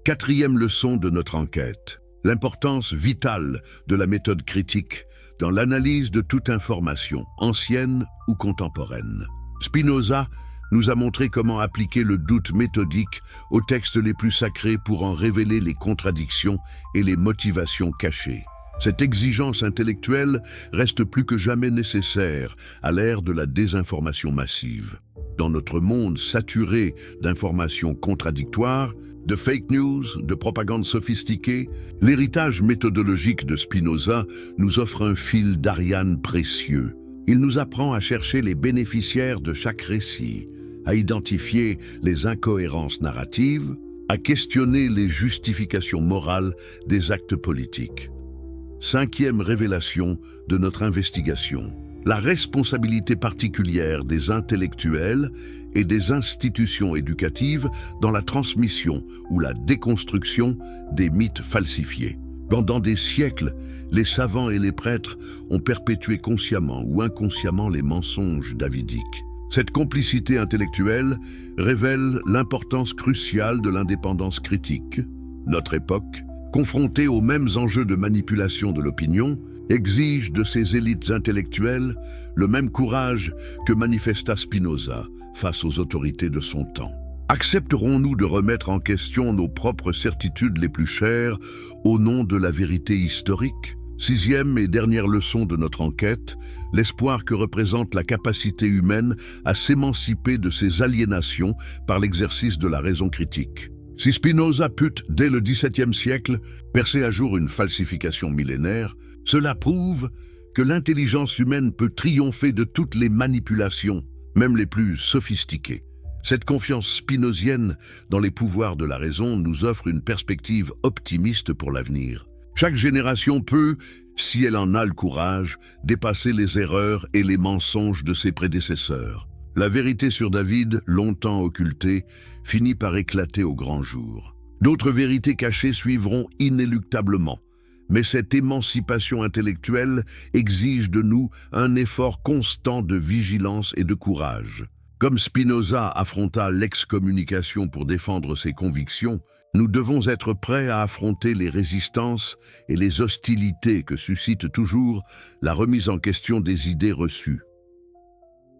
Quatrième leçon de notre enquête, l'importance vitale de la méthode critique dans l'analyse de toute information, ancienne ou contemporaine. Spinoza nous a montré comment appliquer le doute méthodique aux textes les plus sacrés pour en révéler les contradictions et les motivations cachées. Cette exigence intellectuelle reste plus que jamais nécessaire à l'ère de la désinformation massive. Dans notre monde saturé d'informations contradictoires, de fake news, de propagande sophistiquée, l'héritage méthodologique de Spinoza nous offre un fil d'Ariane précieux. Il nous apprend à chercher les bénéficiaires de chaque récit, à identifier les incohérences narratives, à questionner les justifications morales des actes politiques. Cinquième révélation de notre investigation, la responsabilité particulière des intellectuels et des institutions éducatives dans la transmission ou la déconstruction des mythes falsifiés. Pendant des siècles, les savants et les prêtres ont perpétué consciemment ou inconsciemment les mensonges davidiques. Cette complicité intellectuelle révèle l'importance cruciale de l'indépendance critique. Notre époque, confrontée aux mêmes enjeux de manipulation de l'opinion, exige de ses élites intellectuelles le même courage que manifesta Spinoza face aux autorités de son temps. Accepterons-nous de remettre en question nos propres certitudes les plus chères au nom de la vérité historique? Sixième et dernière leçon de notre enquête, l'espoir que représente la capacité humaine à s'émanciper de ses aliénations par l'exercice de la raison critique. Si Spinoza put, dès le XVIIe siècle, percer à jour une falsification millénaire, cela prouve que l'intelligence humaine peut triompher de toutes les manipulations, même les plus sophistiquées. Cette confiance spinozienne dans les pouvoirs de la raison nous offre une perspective optimiste pour l'avenir. Chaque génération peut, si elle en a le courage, dépasser les erreurs et les mensonges de ses prédécesseurs. La vérité sur David, longtemps occultée, finit par éclater au grand jour. D'autres vérités cachées suivront inéluctablement. Mais cette émancipation intellectuelle exige de nous un effort constant de vigilance et de courage. Comme Spinoza affronta l'excommunication pour défendre ses convictions, nous devons être prêts à affronter les résistances et les hostilités que suscite toujours la remise en question des idées reçues.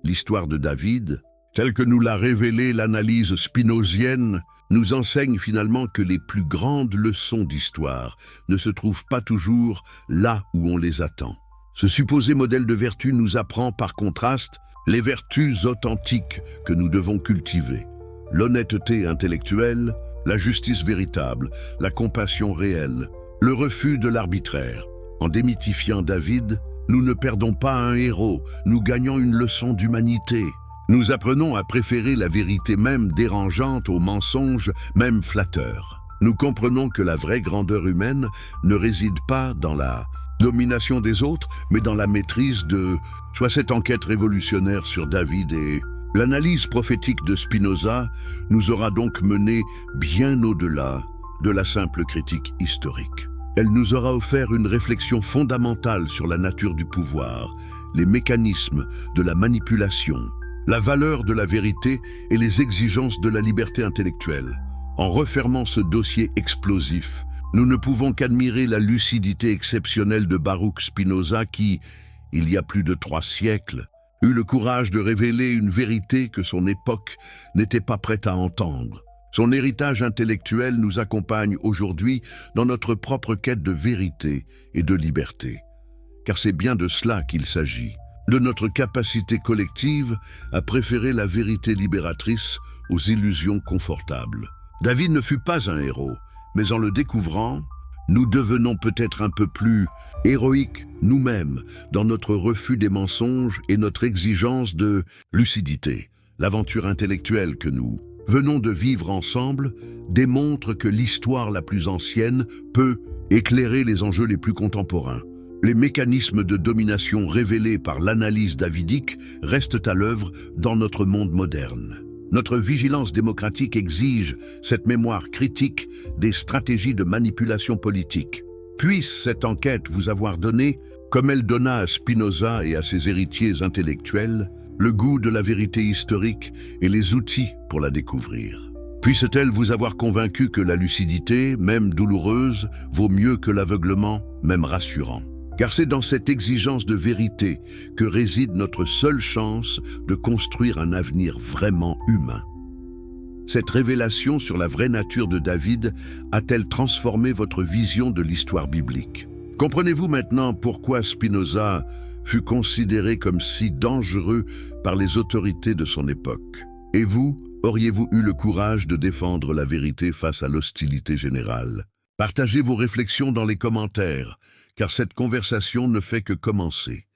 L'histoire de David, telle que nous l'a révélée l'analyse spinozienne, nous enseigne finalement que les plus grandes leçons d'histoire ne se trouvent pas toujours là où on les attend. Ce supposé modèle de vertu nous apprend par contraste les vertus authentiques que nous devons cultiver. L'honnêteté intellectuelle, la justice véritable, la compassion réelle, le refus de l'arbitraire. En démythifiant David, nous ne perdons pas un héros, nous gagnons une leçon d'humanité. Nous apprenons à préférer la vérité même dérangeante aux mensonges même flatteurs. Nous comprenons que la vraie grandeur humaine ne réside pas dans la domination des autres, mais dans la maîtrise de cette enquête révolutionnaire sur David et l'analyse prophétique de Spinoza nous aura donc menés bien au-delà de la simple critique historique. Elle nous aura offert une réflexion fondamentale sur la nature du pouvoir, les mécanismes de la manipulation, la valeur de la vérité et les exigences de la liberté intellectuelle. En refermant ce dossier explosif, nous ne pouvons qu'admirer la lucidité exceptionnelle de Baruch Spinoza qui, il y a plus de 3 siècles, eut le courage de révéler une vérité que son époque n'était pas prête à entendre. Son héritage intellectuel nous accompagne aujourd'hui dans notre propre quête de vérité et de liberté. Car c'est bien de cela qu'il s'agit, de notre capacité collective à préférer la vérité libératrice aux illusions confortables. David ne fut pas un héros, mais en le découvrant, nous devenons peut-être un peu plus héroïques nous-mêmes dans notre refus des mensonges et notre exigence de lucidité. L'aventure intellectuelle que nous venons de vivre ensemble démontre que l'histoire la plus ancienne peut éclairer les enjeux les plus contemporains. Les mécanismes de domination révélés par l'analyse davidique restent à l'œuvre dans notre monde moderne. Notre vigilance démocratique exige cette mémoire critique des stratégies de manipulation politique. Puisse cette enquête vous avoir donné, comme elle donna à Spinoza et à ses héritiers intellectuels, le goût de la vérité historique et les outils pour la découvrir. Puisse-t-elle vous avoir convaincu que la lucidité, même douloureuse, vaut mieux que l'aveuglement, même rassurant. Car c'est dans cette exigence de vérité que réside notre seule chance de construire un avenir vraiment humain. Cette révélation sur la vraie nature de David a-t-elle transformé votre vision de l'histoire biblique? Comprenez-vous maintenant pourquoi Spinoza fut considéré comme si dangereux par les autorités de son époque? Et vous, auriez-vous eu le courage de défendre la vérité face à l'hostilité générale? Partagez vos réflexions dans les commentaires, car cette conversation ne fait que commencer.